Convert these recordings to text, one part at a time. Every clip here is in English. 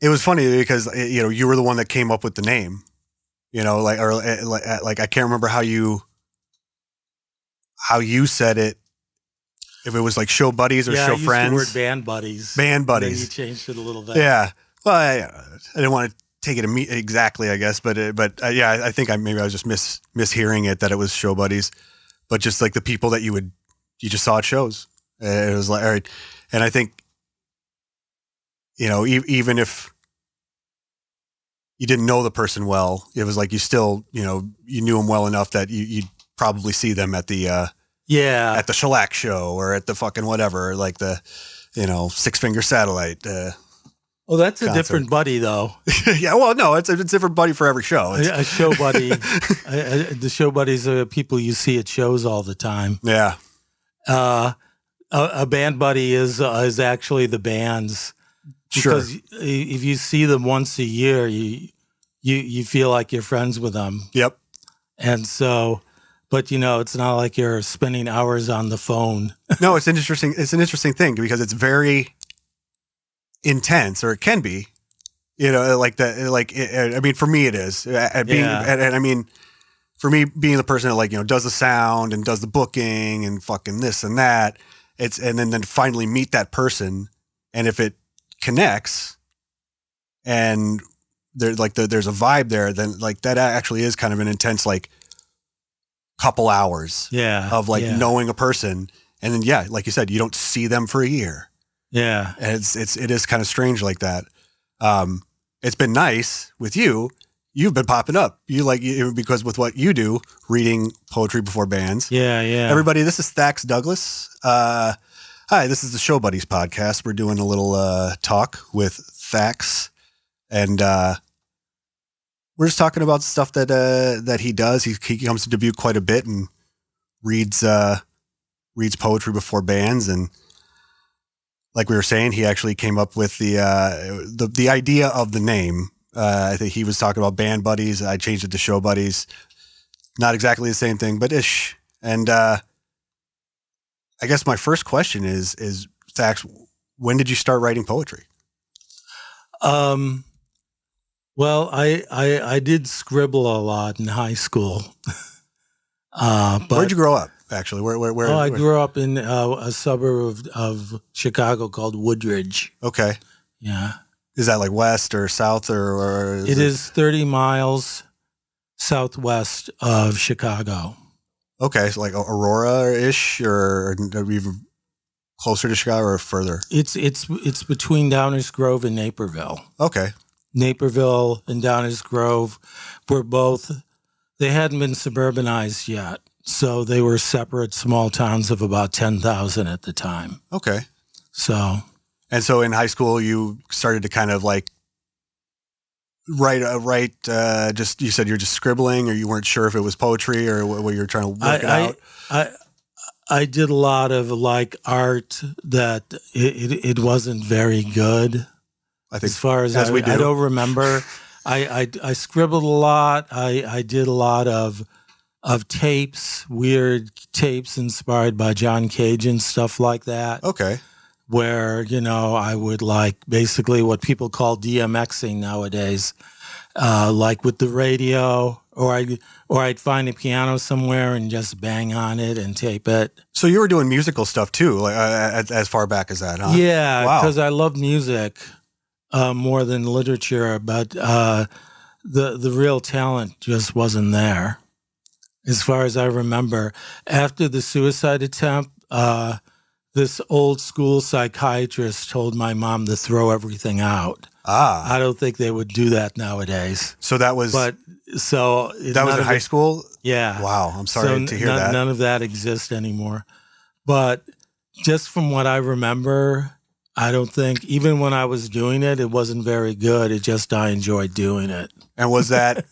It was funny because, you were the one that came up with the name, like I can't remember how you said it. If it was like show buddies or show I used friends. the word band buddies. Band buddies. And then you changed it a little bit. Yeah. Well, I didn't want to take it exactly, I guess, but I think I was just mishearing it, that it was show buddies, but just like the people that you just saw at shows. It was like, all right. And I think, even if you didn't know the person well, it was like you still, you knew them well enough that you'd probably see them at the at the shellac show or at the fucking whatever, like the, Six Finger Satellite. Oh, that's concert. A different buddy, though. Yeah, well, no, it's a different buddy for every show. A show buddy. The show buddies are people you see at shows all the time. Yeah. A band buddy is actually the bands. Because Sure. If you see them once a year, you feel like you're friends with them. Yep. And so, but it's not like you're spending hours on the phone. No, it's interesting. It's an interesting thing because it's very intense, or it can be, like that. Like, I mean, for me, it is. And I mean, for me, being the person that does the sound and does the booking and fucking this and that, and then finally meet that person, and if it connects, and there's there's a vibe there, then that actually is kind of an intense couple hours of knowing a person, and then like you said, you don't see them for a year. Yeah. And it is kind of strange like that. It's been nice with you. You've been popping up. Because with what you do, reading poetry before bands. Yeah. Everybody, this is Thax Douglas. Hi, this is the Show Buddies podcast. We're doing a little talk with Thax, and we're just talking about stuff that he does. He comes to Dubuque quite a bit and reads poetry before bands, and like we were saying, he actually came up with the idea of the name. I think he was talking about band buddies. I changed it to show buddies. Not exactly the same thing, but ish. And I guess my first question is Thax, when did you start writing poetry? Well, I did scribble a lot in high school. But where'd you grow up? Actually, where? I grew up in a suburb of Chicago called Woodridge. Okay. Yeah. Is that like west or south or? It is 30 miles southwest of Chicago. Okay, so like Aurora-ish, or even closer to Chicago or further? It's between Downers Grove and Naperville. Okay. Naperville and Downers Grove were both, they hadn't been suburbanized yet. So they were separate small towns of about 10,000 at the time. Okay. So in high school, you started to kind of write. Just, you said you're just scribbling, or you weren't sure if it was poetry or what you were trying to work it out. I did a lot of art that it wasn't very good. I think, as far as I don't remember. I scribbled a lot. I did a lot of tapes, weird tapes inspired by John Cage and stuff like that. Okay. Where, I would basically what people call DMXing nowadays, with the radio, or I'd find a piano somewhere and just bang on it and tape it. So you were doing musical stuff too, as far back as that, huh? Yeah, because I love music more than literature, but the real talent just wasn't there. As far as I remember, after the suicide attempt, this old school psychiatrist told my mom to throw everything out. I don't think they would do that nowadays. So that was, that was in high school? Yeah. Wow. I'm sorry to hear that. None of that exists anymore. But just from what I remember, I don't think, even when I was doing it, it wasn't very good. It just, I enjoyed doing it. And was that,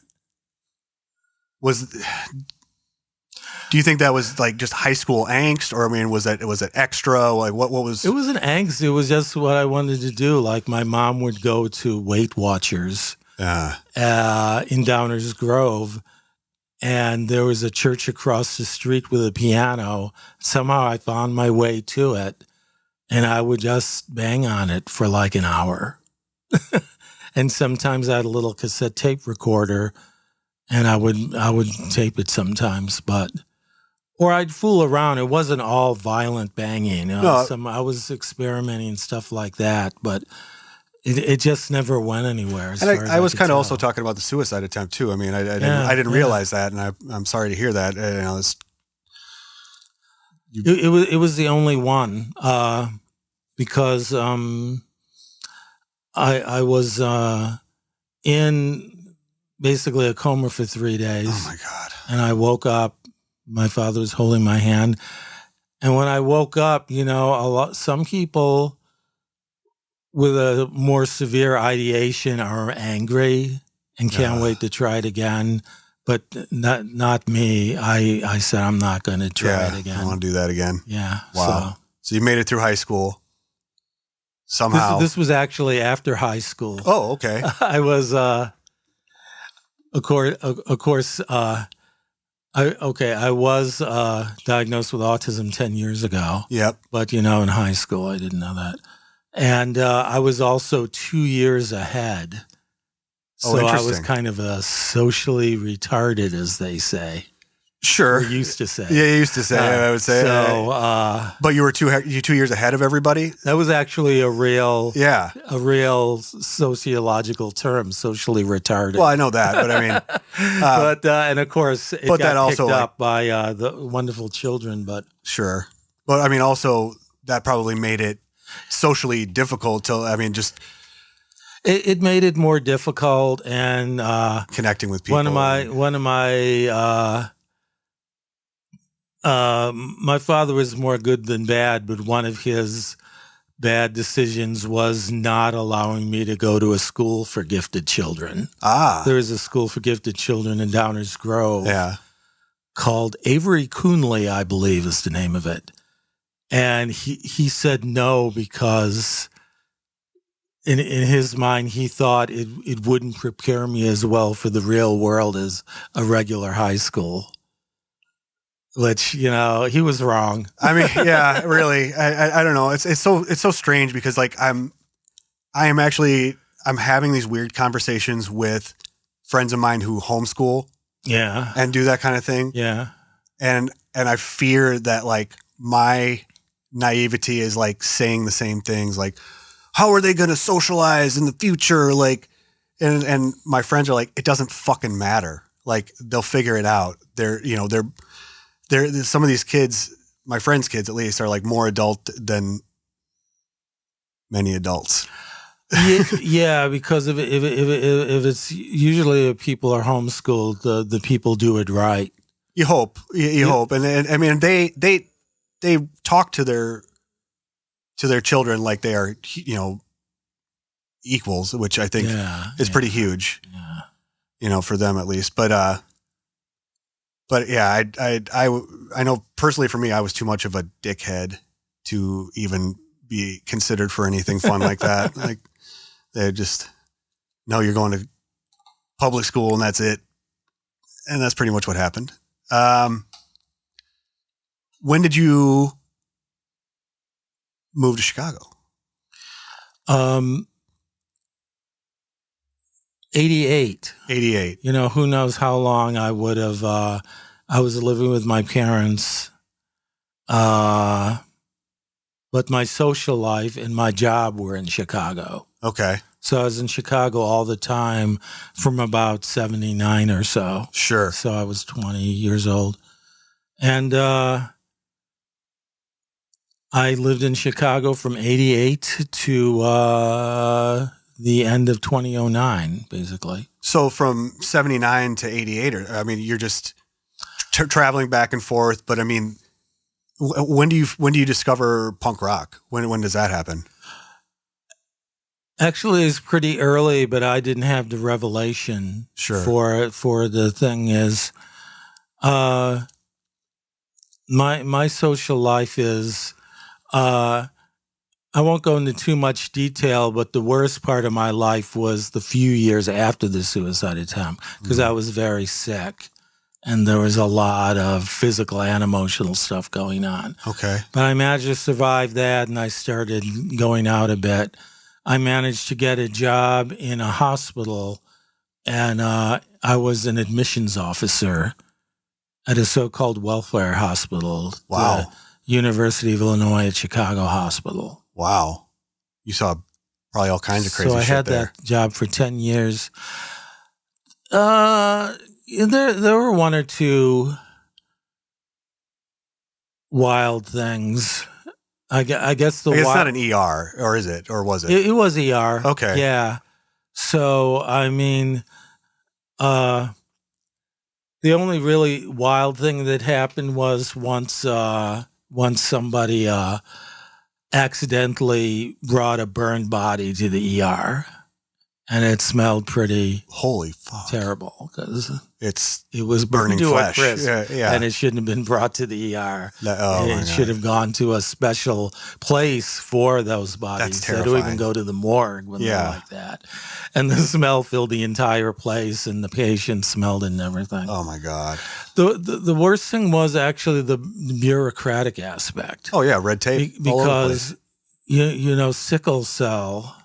do you think that was just high school angst, or was it extra? What was? It wasn't angst. It was just what I wanted to do. My mom would go to Weight Watchers in Downers Grove, and there was a church across the street with a piano. Somehow I found my way to it, and I would just bang on it for an hour. And sometimes I had a little cassette tape recorder, and I would tape it sometimes, or I'd fool around. It wasn't all violent banging. No. I was experimenting and stuff like that, but it just never went anywhere. And I was kind of also talking about the suicide attempt too. I mean, I didn't realize that, and I'm sorry to hear that. It was the only one because I was in basically a coma for 3 days. Oh my God! And I woke up. My father was holding my hand, and when I woke up, some people with a more severe ideation are angry and can't wait to try it again. But not me. I said I'm not going to try it again. I want to do that again. Yeah. Wow. So you made it through high school somehow. This was actually after high school. Oh, okay. I was, of course. I was diagnosed with autism 10 years ago. Yep. But, in high school, I didn't know that. And I was also 2 years ahead. So I was kind of a socially retarded, as they say. Sure. Or used to say. Yeah, you used to say, I would say. So, but you were 2 years ahead of everybody? That was actually a real sociological term, socially retarded. Well, I know that, but I mean. And of course, it got picked up by the wonderful children, but. Sure. But I mean, also, that probably made it socially difficult It made it more difficult, and connecting with people. My father was more good than bad, but one of his bad decisions was not allowing me to go to a school for gifted children. There is a school for gifted children in Downers Grove called Avery Coonley, I believe is the name of it. And he said no because in his mind, he thought it wouldn't prepare me as well for the real world as a regular high school. Which, he was wrong. I mean, yeah, really. I don't know. It's so strange because I'm having these weird conversations with friends of mine who homeschool. Yeah. And do that kind of thing. Yeah. And I fear that my naivety is saying the same things, how are they going to socialize in the future? And my friends are it doesn't fucking matter. They'll figure it out. They're some of these kids, my friends' kids at least, are more adult than many adults. Yeah, because if it's usually if people are homeschooled, the people do it right. You hope, you hope, and I mean they talk to their children like they are equals, which I think is pretty huge. Yeah. For them at least, but yeah, I know personally for me, I was too much of a dickhead to even be considered for anything fun like that. They just, no, you're going to public school and that's it. And that's pretty much what happened. When did you move to Chicago? 88. 88. Who knows how long I would have, I was living with my parents, but my social life and my job were in Chicago. Okay. So I was in Chicago all the time from about 79 or so. Sure. So I was 20 years old. And I lived in Chicago from 88 to the end of 2009, basically. So from 79 to 88, you're just traveling back and forth. But I mean, when do you discover punk rock? When does that happen? Actually, it's pretty early, but I didn't have the revelation. Sure. For the thing is, my social life is, I won't go into too much detail, but the worst part of my life was the few years after the suicide attempt, because I was very sick and there was a lot of physical and emotional stuff going on. Okay. But I managed to survive that, and I started going out a bit. I managed to get a job in a hospital, and I was an admissions officer at a so-called welfare hospital, Wow. the University of Illinois at Chicago Hospital. Wow. You saw probably all kinds of crazy so I shit had there. that job for 10 years. There were one or two wild things. I guess I guess it's not an ER, or is it? Or was it? It was ER. Okay. Yeah. So, I mean, the only really wild thing that happened was once somebody accidentally brought a burned body to the ER, and it smelled pretty Holy fuck. terrible because it was burning burned to flesh. a crisp, Yeah. and it shouldn't have been brought to the ER. It should have gone to a special place for those bodies. That's They don't terrifying. even go to the morgue when they're like that. And the smell filled the entire place, and the patient smelled it and everything. Oh my God. The worst thing was actually the bureaucratic aspect. Oh yeah, red tape. Because you know, sickle cell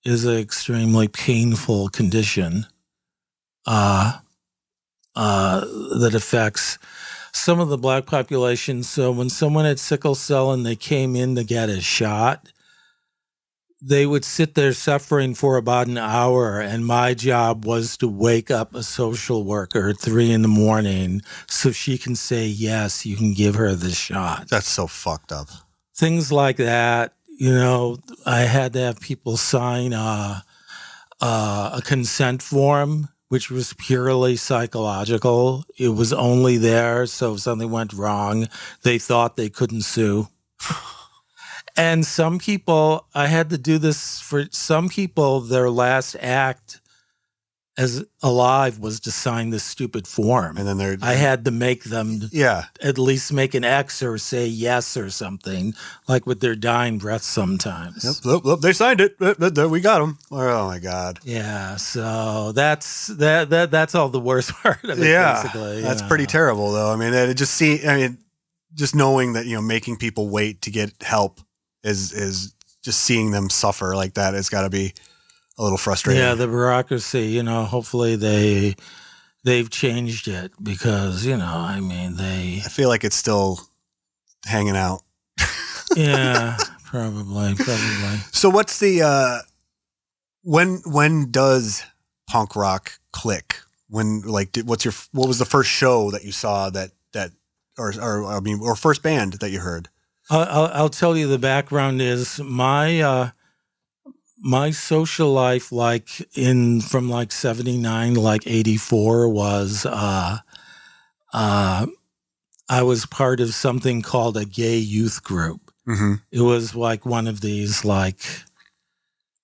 is an extremely painful condition that affects some of the black population. So when someone had sickle cell and they came in to get a shot, they would sit there suffering for about an hour. And my job was to wake up a social worker at 3 a.m. so she can say, yes, you can give her the shot. That's so fucked up. Things like that. You know, I had to have people sign a consent form, which was purely psychological. It was only there so if something went wrong, they thought they couldn't sue. And some people, I had to do this for some people, their last act as alive was to sign this stupid form. And then I had to make them at least make an X or say yes or something, like with their dying breath sometimes. Yep, they signed it. We got them. Oh my God. Yeah, so that's all the worst part of it. Yeah, basically, that's pretty terrible, though. I mean, just knowing that making people wait to get help is just seeing them suffer like that. It's got to be a little frustrating. Yeah, the bureaucracy. Hopefully they've changed it because I feel like it's still hanging out. Yeah, probably. So what's the when does punk rock click? When what was the first show that you saw or first band that you heard? I'll tell you the background is my social life, from 79 to 84 was I was part of something called a gay youth group. Mm-hmm. It was like one of these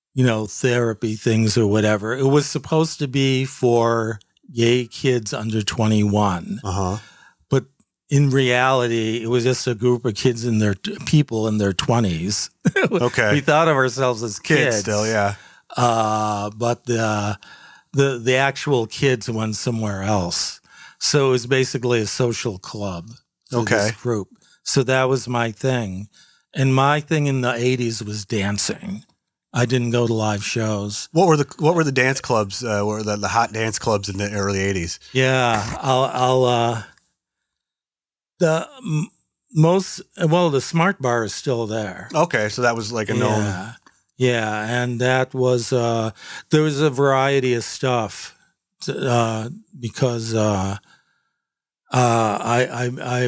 therapy things or whatever. It was supposed to be for gay kids under 21. Uh-huh. But in reality, it was just a group of kids people in their 20s. Okay. We thought of ourselves as kids still, yeah. But the actual kids went somewhere else. So it was basically a social club for this group. So that was my thing. And my thing in the 80s was dancing. I didn't go to live shows. What were the dance clubs? What were the hot dance clubs in the early 80s? Yeah, the Smart Bar is still there. Okay, so that was like a known. Yeah, and that was there was a variety of stuff because I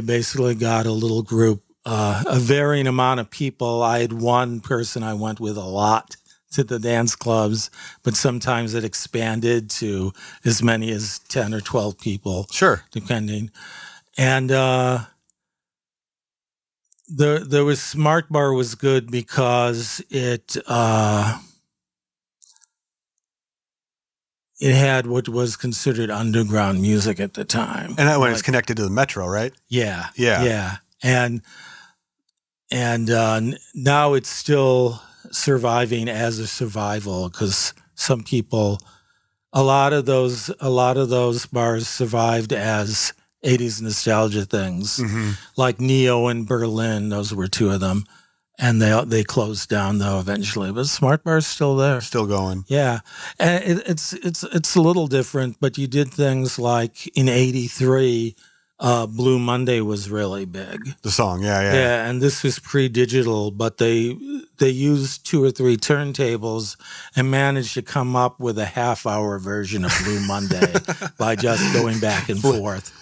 basically got a little group, a varying amount of people. I had one person I went with a lot to the dance clubs, but sometimes it expanded to as many as 10 or 12 people. Sure. Depending. And there was Smart Bar was good because it had what was considered underground music at the time. And that one is connected to the Metro, right? Yeah. Yeah. And now it's still surviving as a survival because some people, a lot of those bars survived as 80s nostalgia things, like Neo in Berlin. Those were two of them. and they closed down though eventually. But Smart Bar's still there, Still going. yeah. And it's a little different, but you did things like in '83, Blue Monday was really big. The song, yeah. Yeah, and this was pre-digital, but they used 2 or 3 turntables and managed to come up with a half-hour version of Blue Monday by just going back and forth.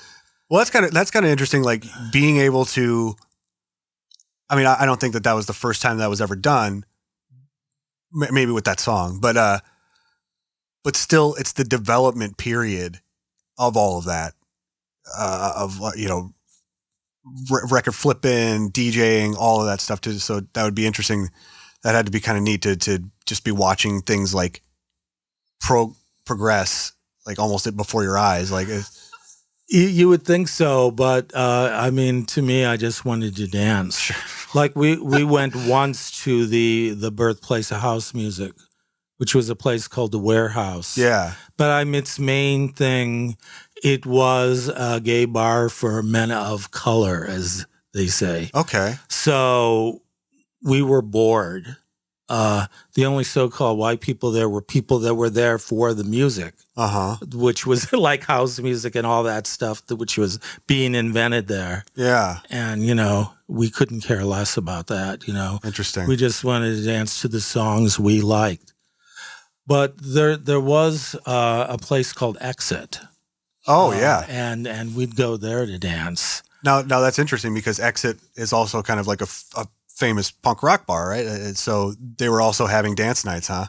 Well, that's kind of interesting. Like being able to, I mean, I don't think that was the first time that was ever done. Maybe with that song, but still, it's the development period of all of that, record flipping, DJing, all of that stuff too. So that would be interesting. That had to be kind of neat to just be watching things like progress, like almost before your eyes. Like you would think so, but I mean, to me, I just wanted to dance. Like we went once to the birthplace of house music, which was a place called the Warehouse. Yeah. But its main thing, it was a gay bar for men of color, as they say. Okay. So we were bored. The only so-called white people there were people that were there for the music, which was like house music and all that stuff, which was being invented there. Yeah. And, we couldn't care less about that, Interesting. We just wanted to dance to the songs we liked. But there was a place called Exit. Oh, yeah. And we'd go there to dance. Now that's interesting because Exit is also kind of like a famous punk rock bar, right? So they were also having dance nights, huh?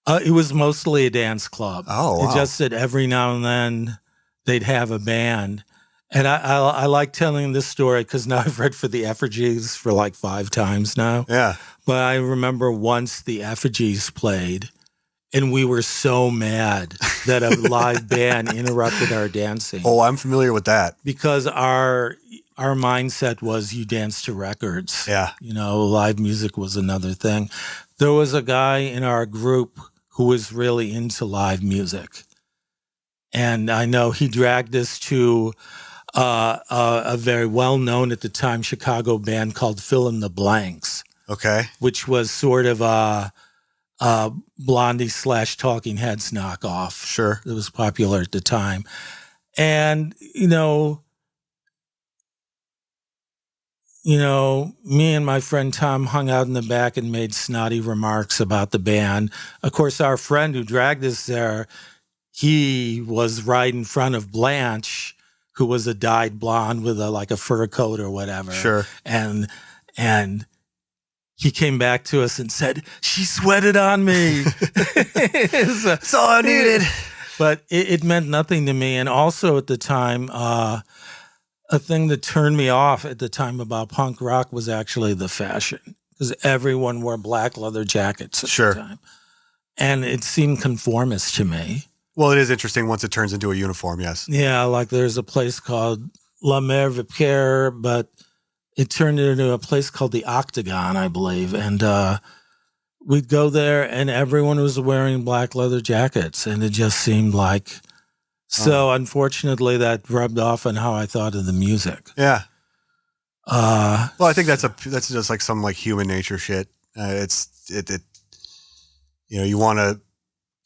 It was mostly a dance club. Oh, wow. It just that every now and then they'd have a band. And I like telling this story because now I've read for the Effigies for like 5 times now. Yeah. But I remember once the Effigies played, and we were so mad that a live band interrupted our dancing. Oh, I'm familiar with that. Because our mindset was you dance to records. Yeah. Live music was another thing. There was a guy in our group who was really into live music. And I know he dragged us to a very well-known at the time Chicago band called Fill in the Blanks. Okay. Which was sort of a Blondie / Talking Heads knockoff. Sure. It was popular at the time. And, me and my friend Tom hung out in the back and made snotty remarks about the band. Of course, our friend who dragged us there, he was right in front of Blanche, who was a dyed blonde with a fur coat or whatever. Sure. And he came back to us and said, "She sweated on me." That's all I needed. But it meant nothing to me. And also at the time, a thing that turned me off at the time about punk rock was actually the fashion, because everyone wore black leather jackets at the time. And it seemed conformist to me. Well, it is interesting once it turns into a uniform, yes. Yeah, like there's a place called La Mer Vipier, but it turned into a place called the Octagon, I believe. And we'd go there and everyone was wearing black leather jackets. And it just seemed like... So unfortunately, that rubbed off on how I thought of the music. Yeah. Well, I think that's just like some like human nature shit. You want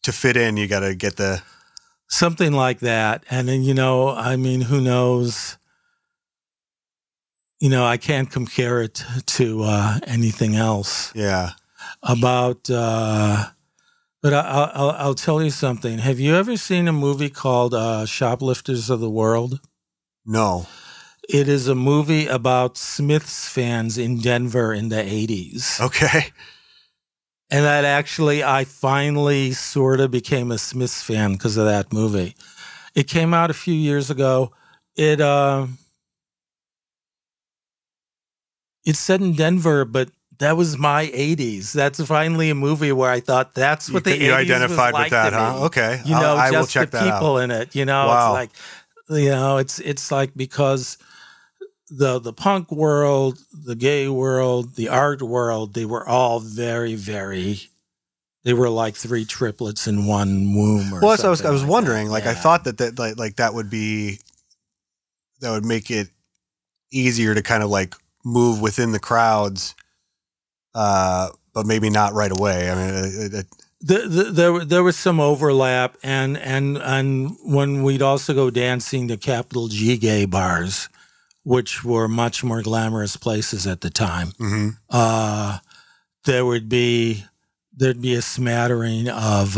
to fit in, you got to get the something like that. And then who knows? I can't compare it to anything else. Yeah. But I'll tell you something. Have you ever seen a movie called Shoplifters of the World? No. It is a movie about Smiths fans in Denver in the 80s. Okay. And that actually, I finally sort of became a Smiths fan because of that movie. It came out a few years ago. It's set in Denver, but that was my 80s. That's finally a movie where I thought that's what the 80s you identified was like with that, to huh? me. Okay. I will just check the that people out. in it. Wow. It's like because the punk world, the gay world, the art world, they were all very, very. They were like 3 triplets in one womb. Well, so I was wondering. That. I thought that that would make it easier to kind of like move within the crowds but maybe not right away. I mean, there was some overlap, and when we'd also go dancing to capital G gay bars, which were much more glamorous places at the time. mm-hmm. There'd be a smattering of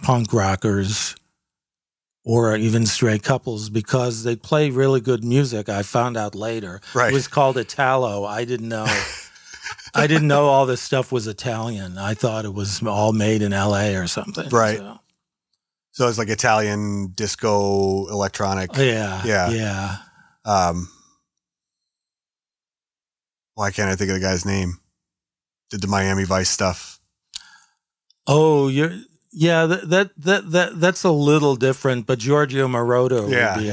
punk rockers or even straight couples because they play really good music. I found out later. Right. It was called Italo. I didn't know. I didn't know all this stuff was Italian. I thought it was all made in L.A. or something. Right. So it's like Italian disco electronic. Yeah. Why can't I think of the guy's name? Did the Miami Vice stuff? Oh, that's a little different, but Giorgio Moroder would be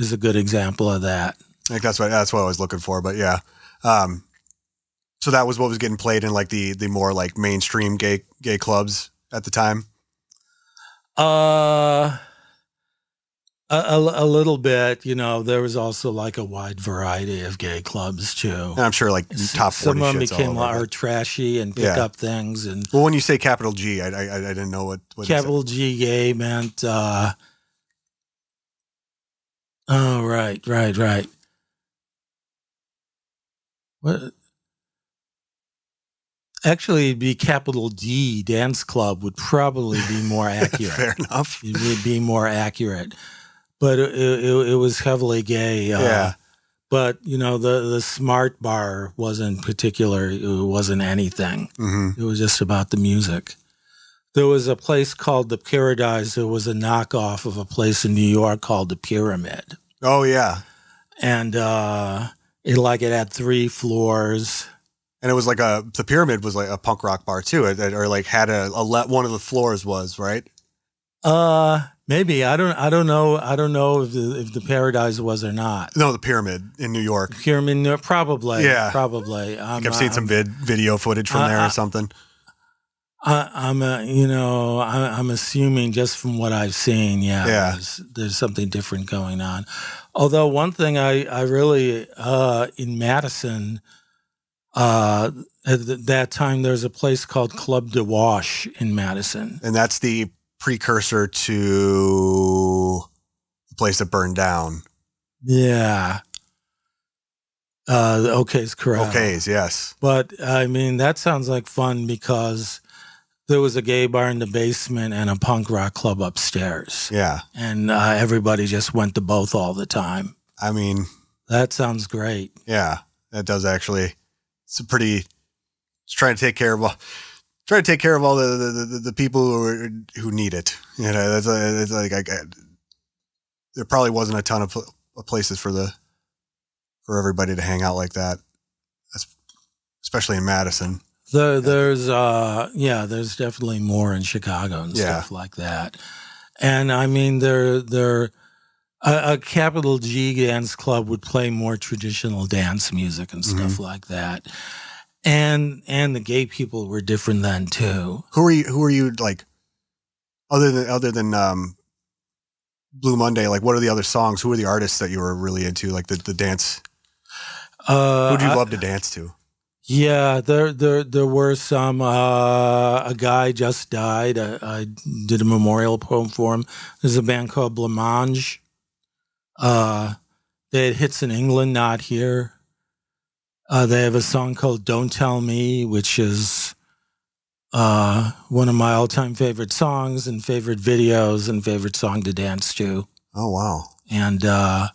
is a good example of that. I think that's what I was looking for, but yeah. So that was what was getting played in like the more like mainstream gay clubs at the time. A little bit, there was also like a wide variety of gay clubs too. And I'm sure like top 40 some of them shits became all over, more trashy and pick up things. And well, when you say capital G, I didn't know what capital G gay meant. Right. What? Actually, it'd be capital D dance club would probably be more accurate. Fair enough. It would be more accurate. But it was heavily gay. But, the smart bar wasn't particular. It wasn't anything. Mm-hmm. It was just about the music. There was a place called the Paradise. It was a knockoff of a place in New York called the Pyramid. Oh, yeah. And it had 3 floors. And it was like the Pyramid was like a punk rock bar too, or like had one of the floors was, right? Maybe I don't know if the Paradise was or not. No, the Pyramid in New York. Pyramid, probably. Yeah, probably. I've seen some video footage from there or something. I'm assuming just from what I've seen, there's something different going on. Although one thing I really in Madison at that time there's a place called Club de Wash in Madison, and that's the precursor to the place that burned down. Yeah. The OK's correct. OK's, yes. But I mean, that sounds like fun because there was a gay bar in the basement and a punk rock club upstairs. Yeah. And everybody just went to both all the time. I mean, that sounds great. Yeah, that does actually. It's trying to take care of all the people who need it. It's like there probably wasn't a ton of places for everybody to hang out like that, especially in Madison. There's definitely more in Chicago and stuff like that. And I mean, a capital G dance club would play more traditional dance music and stuff like that. And the gay people were different then too. Who are you like other than Blue Monday, like what are the other songs? Who are the artists that you were really into, like the dance? Who do you love to dance to? Yeah, there were some. A guy just died. I did a memorial poem for him. There's a band called Blancmange. They had hits in England, not here. They have a song called Don't Tell Me, which is one of my all-time favorite songs and favorite videos and favorite song to dance to. Oh, wow. And the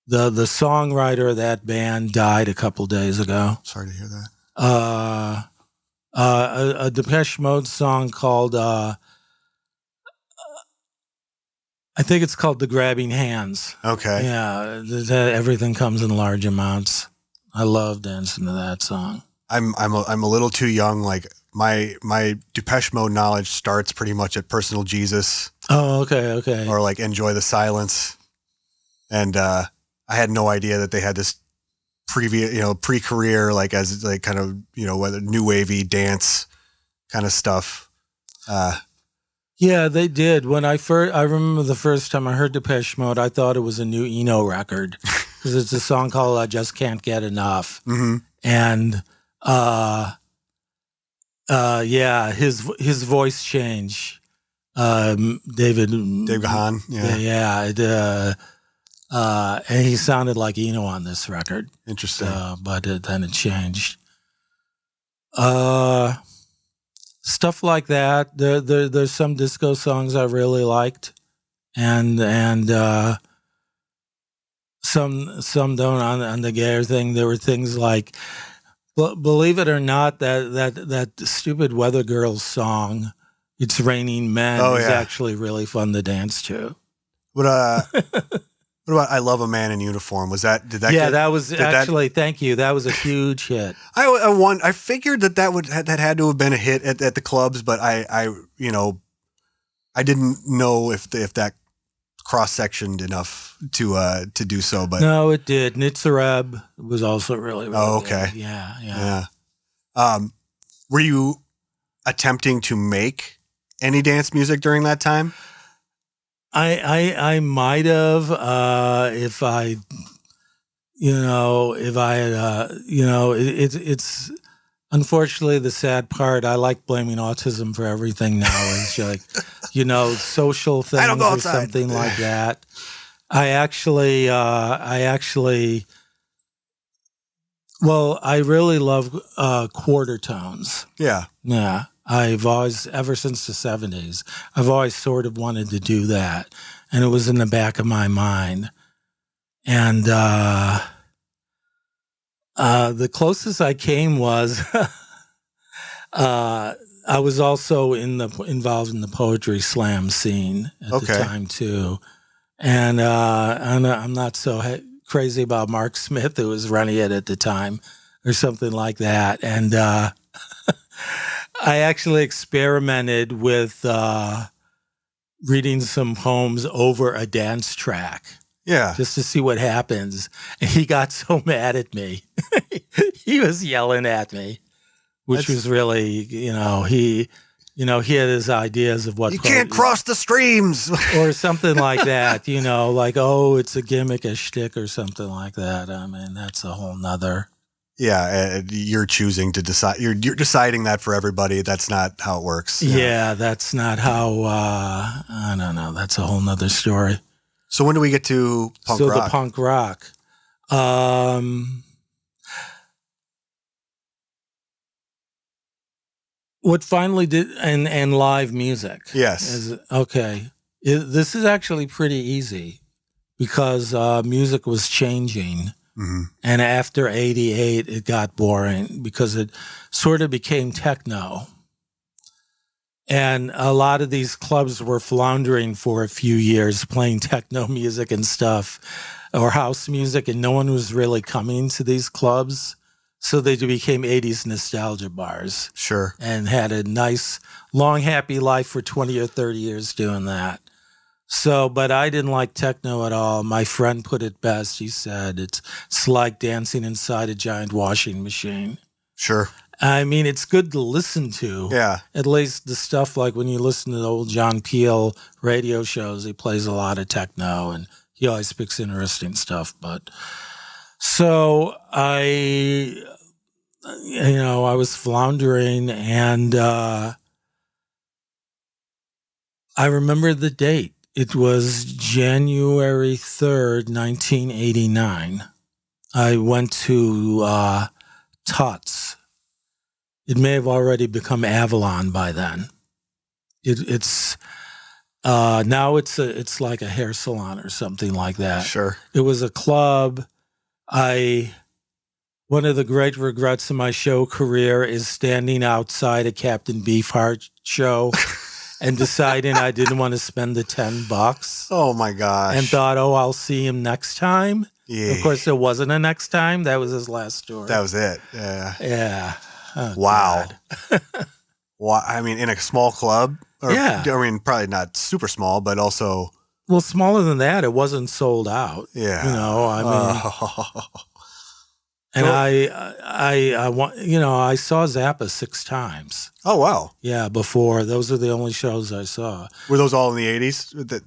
songwriter of that band died a couple days ago. Sorry to hear that. A Depeche Mode song called, I think it's called The Grabbing Hands. Okay. Yeah, everything comes in large amounts. I love dancing to that song. I'm a little too young. Like my Depeche Mode knowledge starts pretty much at Personal Jesus. Oh, okay. Or like Enjoy the Silence. And I had no idea that they had this pre-career, like as like kind of, whether new wavy dance kind of stuff. Yeah, they did. I remember the first time I heard Depeche Mode, I thought it was a new Eno record because it's a song called "I Just Can't Get Enough," and yeah, his voice change. David Hahn, and he sounded like Eno on this record. Interesting. But then it changed. Stuff like that. There's some disco songs I really liked, and some don't on the gayer thing. There were things like, believe it or not, that stupid Weather Girls song, "It's Raining Men," is actually really fun to dance to. What about "I Love a Man in Uniform"? Thank you. That was a huge hit. I figured that had to have been a hit at the clubs, but I didn't know if that cross-sectioned enough to do so. But no, it did. Nitzareb was also really okay. Good. Yeah. Were you attempting to make any dance music during that time? I might have if I had it's unfortunately the sad part. I like blaming autism for everything now. It's like social things or something like that. I really love quarter tones. Yeah. I've always, ever since the 70s, I've always sort of wanted to do that. And it was in the back of my mind. And the closest I came was I was also involved in the poetry slam scene at the time, too. And I'm not so crazy about Mark Smith, who was running it at the time, or something like that. And I actually experimented with reading some poems over a dance track. Yeah. Just to see what happens. And he got so mad at me. He was yelling at me, which was really, he had his ideas of what you can't cross the streams or something like that, like, oh, it's a gimmick, a shtick or something like that. I mean, that's a whole nother. Yeah, you're choosing to decide. You're deciding that for everybody. That's not how it works. Yeah, that's not how. I don't know. That's a whole nother story. So when do we get to punk rock? So the punk rock. What finally did and live music. Yes. This is actually pretty easy because music was changing. Mm-hmm. And after 88, it got boring because it sort of became techno. And a lot of these clubs were floundering for a few years, playing techno music and stuff, or house music, and no one was really coming to these clubs. So they became 80s nostalgia bars. Sure. And had a nice, long, happy life for 20 or 30 years doing that. So, but I didn't like techno at all. My friend put it best. He said, it's like dancing inside a giant washing machine. Sure. I mean, it's good to listen to. Yeah. At least the stuff like when you listen to the old John Peel radio shows, he plays a lot of techno and he always picks interesting stuff. But so I was floundering and I remember the date. It was January 3rd, 1989. I went to Tots. It may have already become Avalon by then. It's now it's like a hair salon or something like that. Sure. It was a club. One of the great regrets of my show career is standing outside a Captain Beefheart show and deciding I didn't want to spend the $10. Oh my gosh. And thought, I'll see him next time. Yeah. Of course, there wasn't a next time. That was his last story. That was it. Yeah. Yeah. Oh, wow. Well, I mean, in a small club? Yeah. I mean, probably not super small, but also. Well, smaller than that, it wasn't sold out. Yeah. And I saw Zappa 6 times. Oh, wow. Yeah, before. Those are the only shows I saw. Were those all in the 80s?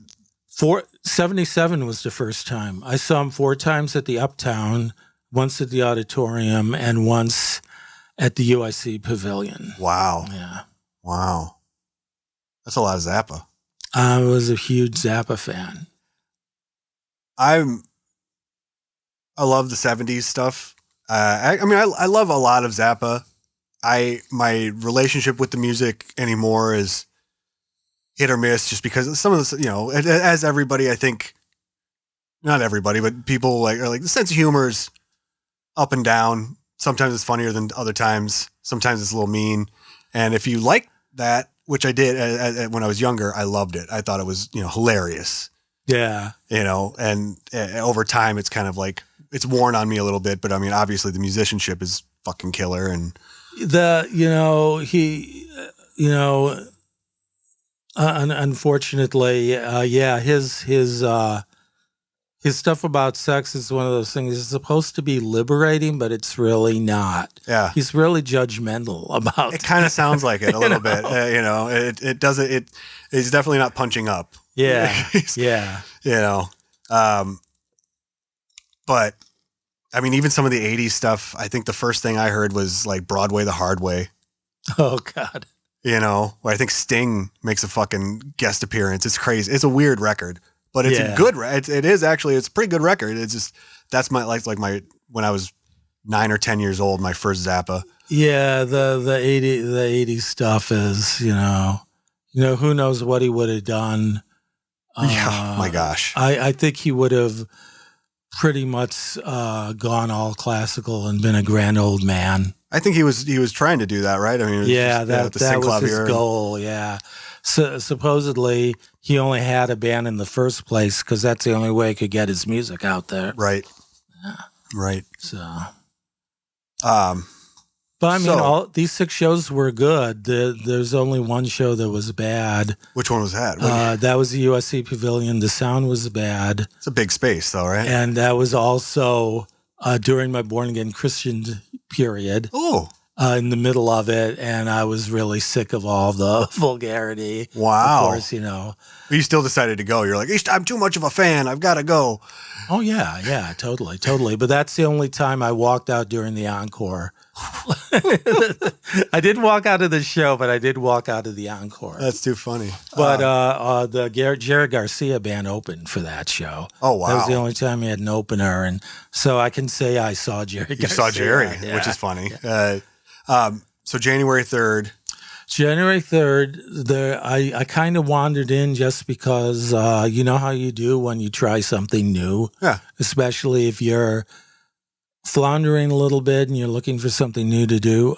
77 was the first time. I saw him 4 times at the Uptown once at the auditorium, and once at the UIC Pavilion. Wow. Yeah. Wow. That's a lot of Zappa. I was a huge Zappa fan. I love the 70s stuff. I love a lot of Zappa. My relationship with the music anymore is hit or miss, just because some of this, as everybody, I think, not everybody, but people are like, the sense of humor is up and down. Sometimes it's funnier than other times. Sometimes it's a little mean. And if you like that, which I did when I was younger, I loved it. I thought it was, hilarious. Yeah. And over time, it's kind of like, it's worn on me a little bit, but I mean, obviously the musicianship is fucking killer. And unfortunately, his stuff about sex is one of those things. It's supposed to be liberating, but it's really not. Yeah. He's really judgmental about it. Kind of sounds like it a little bit. It doesn't. It's definitely not punching up. Yeah. Yeah. But I mean, even some of the 80s stuff, I think the first thing I heard was like Broadway the Hard Way. Oh, God. Where I think Sting makes a fucking guest appearance. It's crazy. It's a weird record, but it's a good, it is actually, it's a pretty good record. It's just, that's my, when I was 9 or 10 years old, my first Zappa. Yeah. The 80s stuff is, who knows what he would have done. Yeah, my gosh. I think he would have pretty much gone all classical and been a grand old man. I think he was trying to do that, right? I mean, that was his goal. Yeah. So supposedly he only had a band in the first place because that's the only way he could get his music out there. Right. Yeah. Right. So. But I mean, all these 6 shows were good. There's only one show that was bad. Which one was that? That was the USC Pavilion. The sound was bad. It's a big space, though, right? And that was also during my born again Christian period. Oh. In the middle of it, and I was really sick of all the vulgarity. Wow. Of course, But you still decided to go. You're like, I'm too much of a fan. I've got to go. Oh, yeah, totally. But that's the only time I walked out during the encore. I didn't walk out of the show, but I did walk out of the encore. That's too funny. But the Jerry Garcia band opened for that show. Oh, wow. That was the only time he had an opener. And so I can say I saw Jerry Garcia. You saw Jerry, which is funny. Yeah. So January 3rd. January 3rd, I kind of wandered in just because you know how you do when you try something new? Yeah. Especially if you're floundering a little bit and you're looking for something new to do.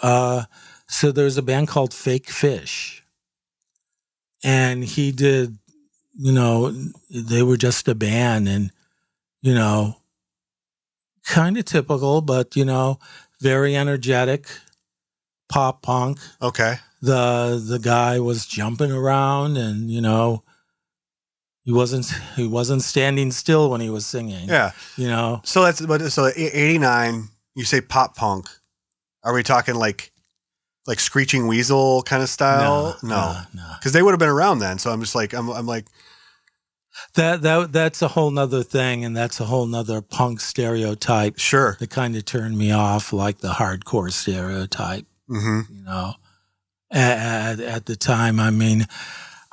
So there's a band called Fake Fish. And he did, they were just a band and, kind of typical, but, very energetic, pop punk. Okay. The guy was jumping around and, he wasn't standing still when he was singing. Yeah. So so 89, you say pop punk. Are we talking like Screeching Weasel kind of style? No. Because they would have been around then. So I'm just like, I'm like. That's a whole nother thing. And that's a whole nother punk stereotype. Sure. That kind of turned me off, like the hardcore stereotype. Mm-hmm. At the time, I mean,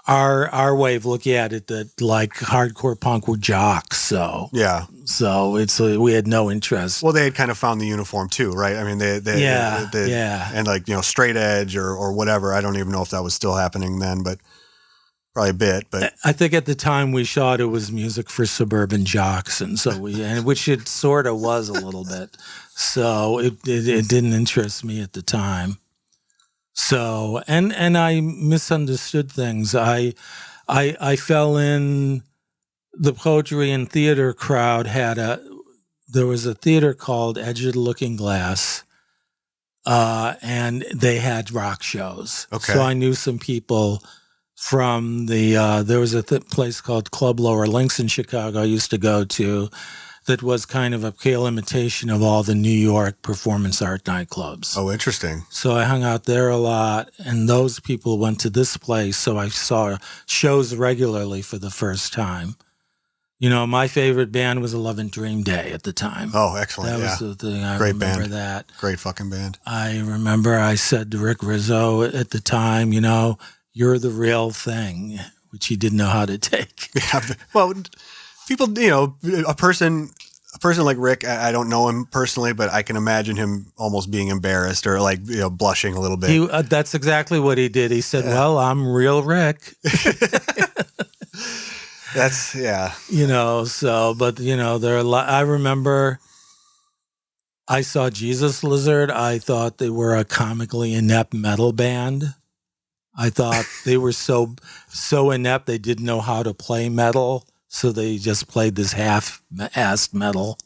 our way of looking at it, that like hardcore punk were jocks. So yeah. So we had no interest. Well, they had kind of found the uniform too, right? I mean, they and like, straight edge or whatever. I don't even know if that was still happening then, but probably a bit. But I think at the time we thought it was music for suburban jocks, and so which it sort of was a little bit. So it didn't interest me at the time. So and I misunderstood things. I fell in the poetry and theater crowd there was a theater called Edge of the Looking Glass, and they had rock shows. Okay. So I knew some people from there was a place called Club Lower Links in Chicago I used to go to that was kind of a pale imitation of all the New York performance art nightclubs. Oh, interesting. So I hung out there a lot, and those people went to this place, so I saw shows regularly for the first time. My favorite band was 11 Dream Day at the time. Oh, excellent. That Yeah. was the thing. I Great remember band. that. Great fucking band. I remember I said to Rick Rizzo at the time, you're the real thing, which he didn't know how to take. Yeah. Well, people, a person like Rick, I don't know him personally, but I can imagine him almost being embarrassed or like, blushing a little bit. That's exactly what he did. He said, well, I'm real Rick. That's, yeah. But I remember I saw Jesus Lizard. I thought they were a comically inept metal band. I thought they were so inept they didn't know how to play metal, so they just played this half-assed metal.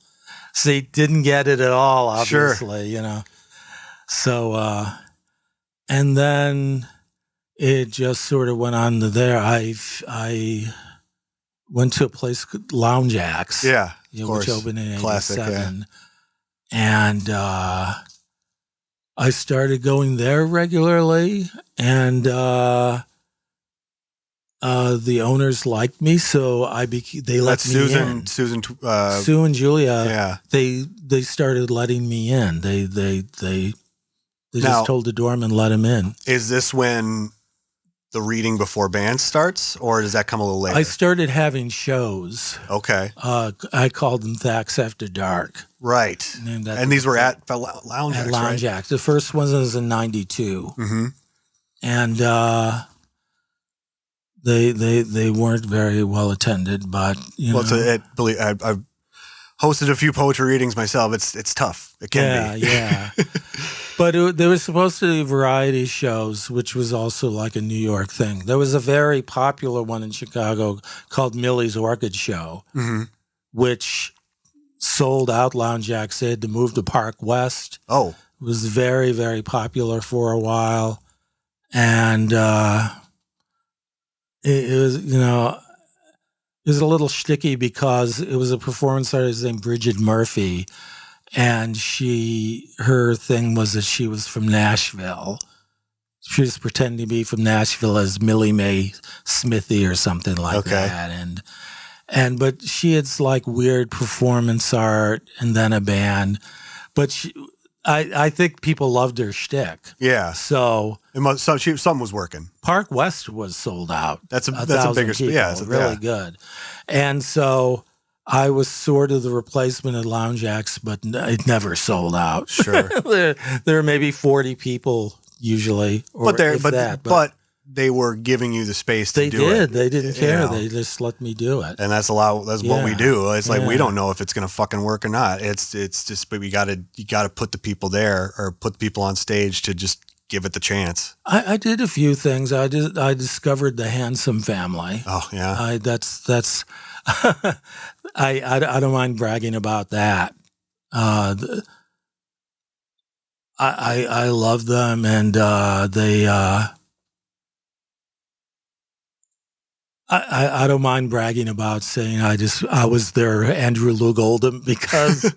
So they didn't get it at all, obviously, Sure. So, and then it just sort of went on to there. I went to a place called Lounge Acts, Yeah, of course. which opened in Classic, '87, and I started going there regularly, and the owners liked me, so they let me in. Sue and Julia. Yeah. They started letting me in. They just told the doorman let him in. Is this when the reading before band starts, or does that come a little later? I started having shows. Okay. I called them Thax After Dark. Right. And these were at Lounge Acts, at Lounge Acts. The first one was in '92. Mm-hmm. And they weren't very well attended, but I've hosted a few poetry readings myself. It's tough. It can be. Yeah. But there was supposed to be variety shows, which was also like a New York thing. There was a very popular one in Chicago called Millie's Orchid Show, mm-hmm. which sold out Lounge Acts. They had to move to Park West. Oh. It was very, very popular for a while. And it was, it was a little shticky because it was a performance artist named Bridget Murphy. And her thing was that she was from Nashville. She was pretending to be from Nashville as Millie Mae Smithy or something like that. But she had like weird performance art and then a band. But I think people loved her shtick. Yeah. So something was working. Park West was sold out. That's a bigger people, yeah, really good. And so I was sort of the replacement of Lounge Acts, but it never sold out. Sure. there were maybe 40 people usually, but they were giving you the space to do it. They didn't care. They just let me do it. And that's what we do. It's like we don't know if it's going to fucking work or not. It's just, but you got to put the people there or put the people on stage to just give it the chance. I did a few things. I discovered the Handsome Family. Oh yeah. That's I don't mind bragging about that. I love them, and they. I don't mind bragging about saying I was their Andrew Loog Oldham because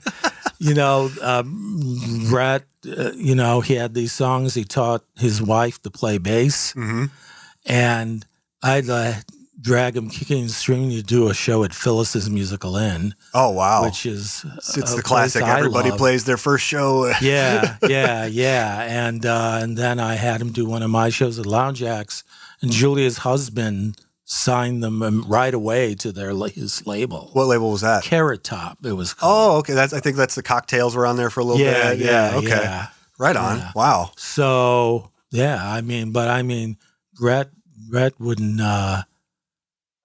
Brett he had these songs. He taught his wife to play bass, mm-hmm. and I'd drag him kicking and screaming to do a show at Phyllis's Musical Inn. Oh wow! Which is it's the classic. Everybody plays their first show. yeah. And then I had him do one of my shows at Lounge Acts, and Julia's husband signed them right away to his label. What label was that? Carrot Top. It was called. Oh, okay. I think that's the Cocktails were on there for a little bit. Yeah. Okay. Yeah. Right on. Yeah. Wow. So Brett wouldn't.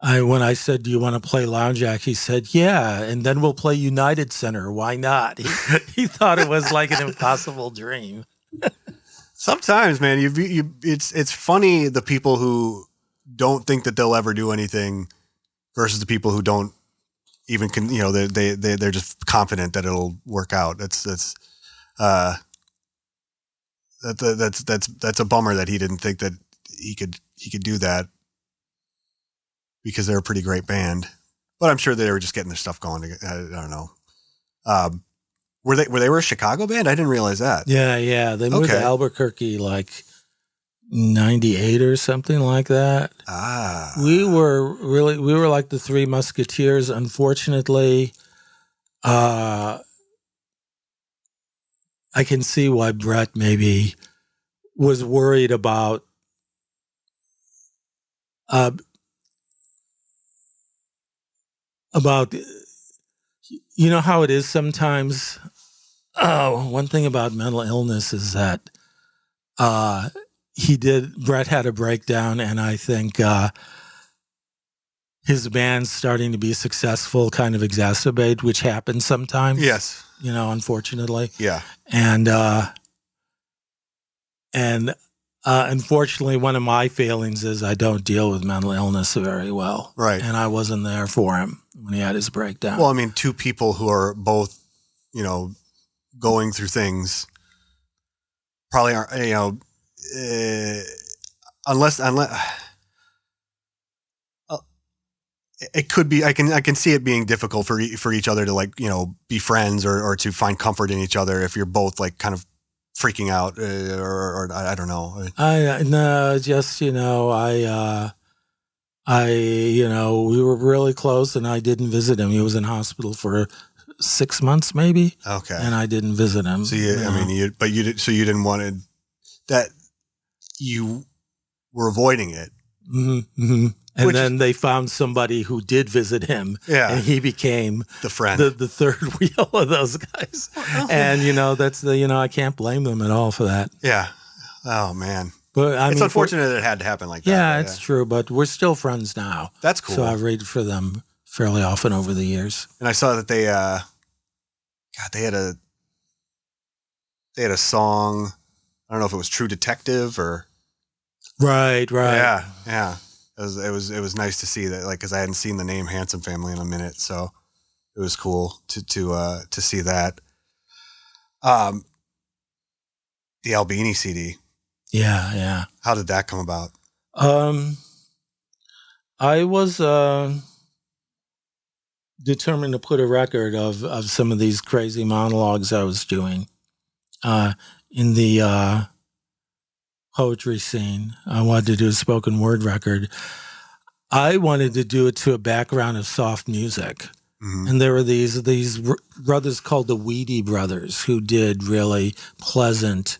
When I said, "Do you want to play Lounge Act?" He said, "Yeah," and then we'll play United Center. Why not? He thought it was like an impossible dream. Sometimes, man, it's funny the people who don't think that they'll ever do anything versus the people who don't even they're just confident that it'll work out. That's a bummer that he didn't think that he could do that. Because they're a pretty great band, but I'm sure they were just getting their stuff going. I don't know. Were they a Chicago band? I didn't realize that. Yeah. They moved to Albuquerque like 98 or something like that. We were like the Three Musketeers. Unfortunately, I can see why Brett maybe was worried about you know how it is sometimes. One thing about mental illness is that Brett had a breakdown, and I think his band's starting to be successful kind of exacerbate, which happens sometimes. Yes. Unfortunately. Yeah. And unfortunately, one of my failings is I don't deal with mental illness very well. Right. And I wasn't there for him when he had his breakdown. Well, I mean, two people who are both, going through things probably aren't, unless it could be, I can see it being difficult for each other to be friends or to find comfort in each other if you're both like kind of freaking out or I don't know. We were really close, and I didn't visit him. He was in hospital for 6 months, maybe. Okay. And I didn't visit him. So you didn't want to, that you were avoiding it. Mm-hmm, mm-hmm. And then they found somebody who did visit him. Yeah. And he became the friend, the third wheel of those guys. And, that's I can't blame them at all for that. Yeah. Oh, man. But it's unfortunate that it had to happen like that. Yeah, it's true. But we're still friends now. That's cool. So I've read for them fairly often over the years. And I saw that they had a song. I don't know if it was True Detective or. Right. Yeah. It was nice to see that, because I hadn't seen the name Handsome Family in a minute, so it was cool to see that. The Albini CD. Yeah. How did that come about? I was determined to put a record of some of these crazy monologues I was doing in the poetry scene. I wanted to do a spoken word record. I wanted to do it to a background of soft music. Mm-hmm. And there were these brothers called the Weedy Brothers who did really pleasant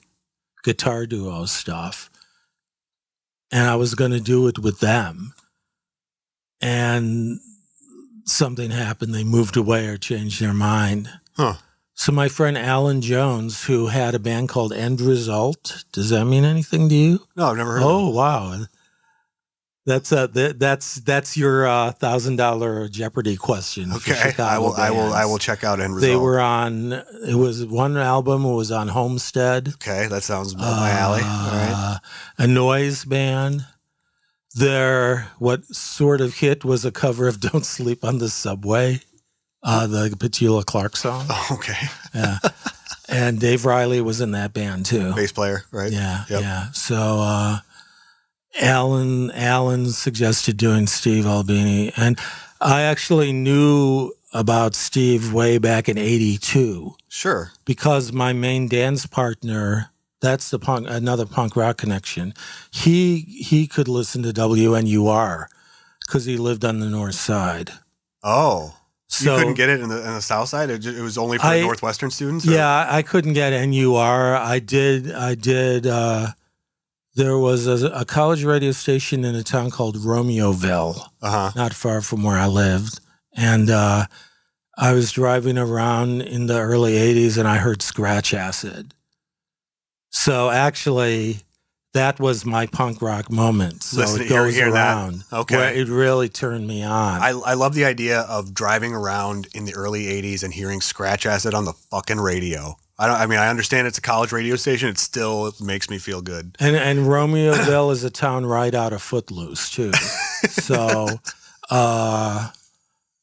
guitar duo stuff. And I was going to do it with them. And something happened. They moved away or changed their mind. Huh. So my friend Alan Jones, who had a band called End Result, does that mean anything to you? No, I've never heard of it. Oh, wow. That's your $1,000 Jeopardy question. Okay, I will check out End Result. They were on. It was one album. It was on Homestead. Okay, that sounds up my alley. All right. A noise band. What sort of hit was a cover of "Don't Sleep on the Subway," the Petula Clark song. Oh, okay. Yeah, and Dave Riley was in that band too. Bass player, right? Yeah, yep. Yeah. So. Alan suggested doing Steve Albini, and I actually knew about Steve way back in '82. Sure. Because my main dance partner, that's another punk rock connection. He could listen to WNUR because he lived on the north side. Oh. So you couldn't get it in the south side? It was only for Northwestern students? Or? Yeah, I couldn't get NUR. I did. There was a college radio station in a town called Romeoville, not far from where I lived. And I was driving around in the early 80s and I heard Scratch Acid. So actually, that was my punk rock moment. So it goes around. Okay. Where it really turned me on. I love the idea of driving around in the early 80s and hearing Scratch Acid on the fucking radio. I understand it's a college radio station. It still makes me feel good. And Romeoville is a town right out of Footloose too. So,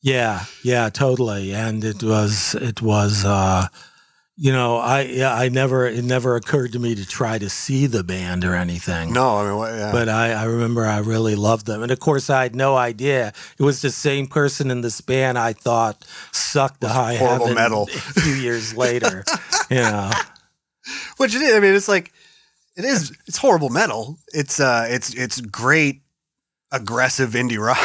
yeah, totally. And it was, it never occurred to me to try to see the band or anything. No, But I remember I really loved them. And of course, I had no idea. It was the same person in this band I thought sucked the high heaven metal a few years later. Which it is. I mean, it's like, It is. It's horrible metal. It's great, aggressive indie rock.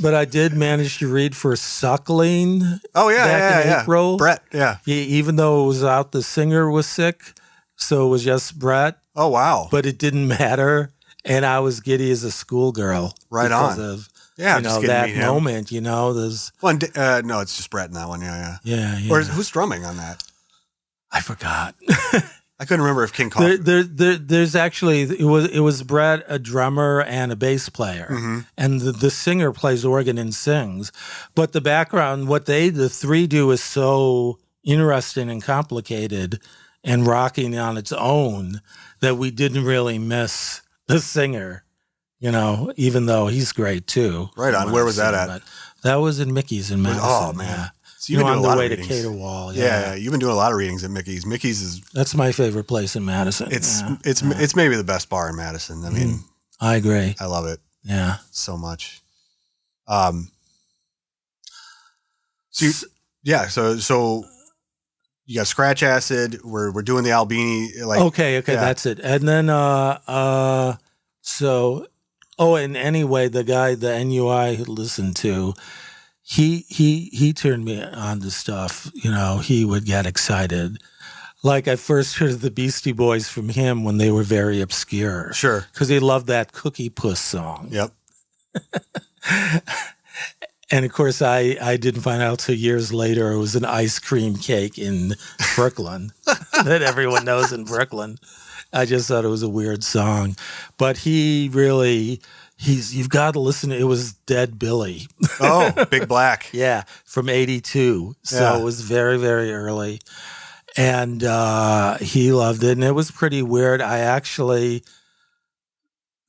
But I did manage to read for Suckling. Oh yeah, back in April. Brett, yeah. Even though it was out, the singer was sick, so it was just Brett. Oh wow. But it didn't matter, and I was giddy as a schoolgirl. Right on. Of, yeah, that moment. There's one. No, it's just Brett in that one. Yeah. Or who's drumming on that? I forgot. I couldn't remember if King Kong. There's actually it was Brett, a drummer and a bass player, and the singer plays organ and sings. But the background, the three do is so interesting and complicated and rocking on its own that we didn't really miss the singer. Even though he's great too. Right on. Where was that at? But that was in Mickey's in Madison. Oh man. Yeah. So you've been doing a lot of readings. To Caterwall. Yeah, you've been doing a lot of readings at Mickey's. Mickey's is that's my favorite place in Madison. It's maybe the best bar in Madison. I mean, I agree. I love it. Yeah, so much. So you got Scratch Acid. We're doing the Albini. Okay, that's it. And then and anyway, the guy the NUI listened to. He turned me on to stuff. He would get excited. Like I first heard of the Beastie Boys from him when they were very obscure. Sure. Because he loved that Cookie Puss song. Yep. And of course, I didn't find out till years later it was an ice cream cake in Brooklyn that everyone knows in Brooklyn. I just thought it was a weird song. But he really... you've got to listen. It was Dead Billy. Oh, Big Black. Yeah, from 82. So it was very, very early. And he loved it. And it was pretty weird. That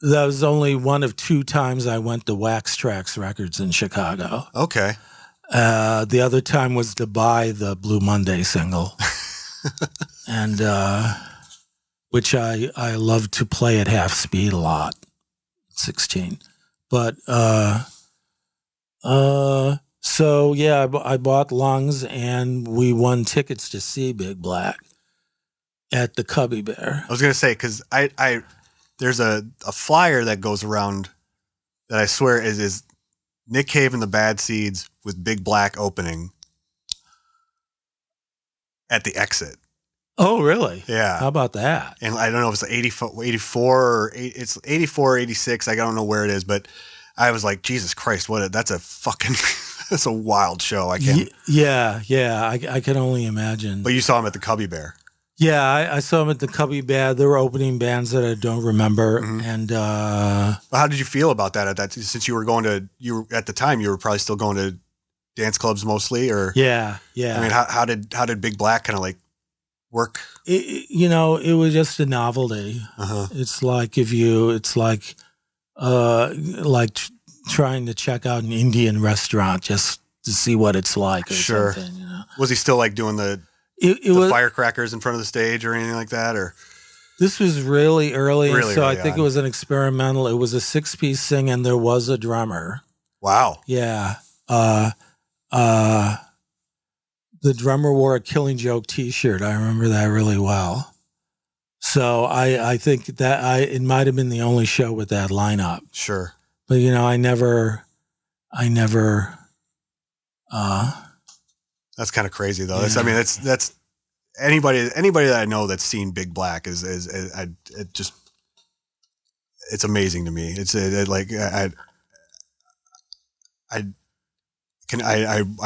was only one of two times I went to Wax Trax Records in Chicago. Okay. The other time was to buy the Blue Monday single. And which I loved to play at half speed a lot. 16, but so yeah, I bought Lungs and we won tickets to see Big Black at the Cubby Bear. I was gonna say because I there's a flyer that goes around that I swear is Nick Cave and the Bad Seeds with Big Black opening at the exit. Oh, really? Yeah. How about that? And I don't know if it's 84 or it's 84 or 86. I don't know where it is, but I was like, Jesus Christ, that's a fucking, that's a wild show. I can't. Yeah. I can only imagine. But you saw him at the Cubby Bear. Yeah, I saw him at the Cubby Bear. There were opening bands that I don't remember. And how did you feel about that? Since you were at the time, you were probably still going to dance clubs mostly, or yeah. I mean, how did Big Black kind of like work? It was just a novelty. It's like trying to check out an Indian restaurant just to see what it's like. Or sure. Something, Was he still like doing the firecrackers in front of the stage or anything like that, or? This was really early, so I think on. It was an experimental. It was a 6-piece thing, and there was a drummer. Wow. Yeah. The drummer wore a Killing Joke T-shirt. I remember that really well. So I think that it might have been the only show with that lineup. Sure. But I never. That's kind of crazy though. Yeah. I mean, that's anybody that I know that's seen Big Black is it's amazing to me. It's I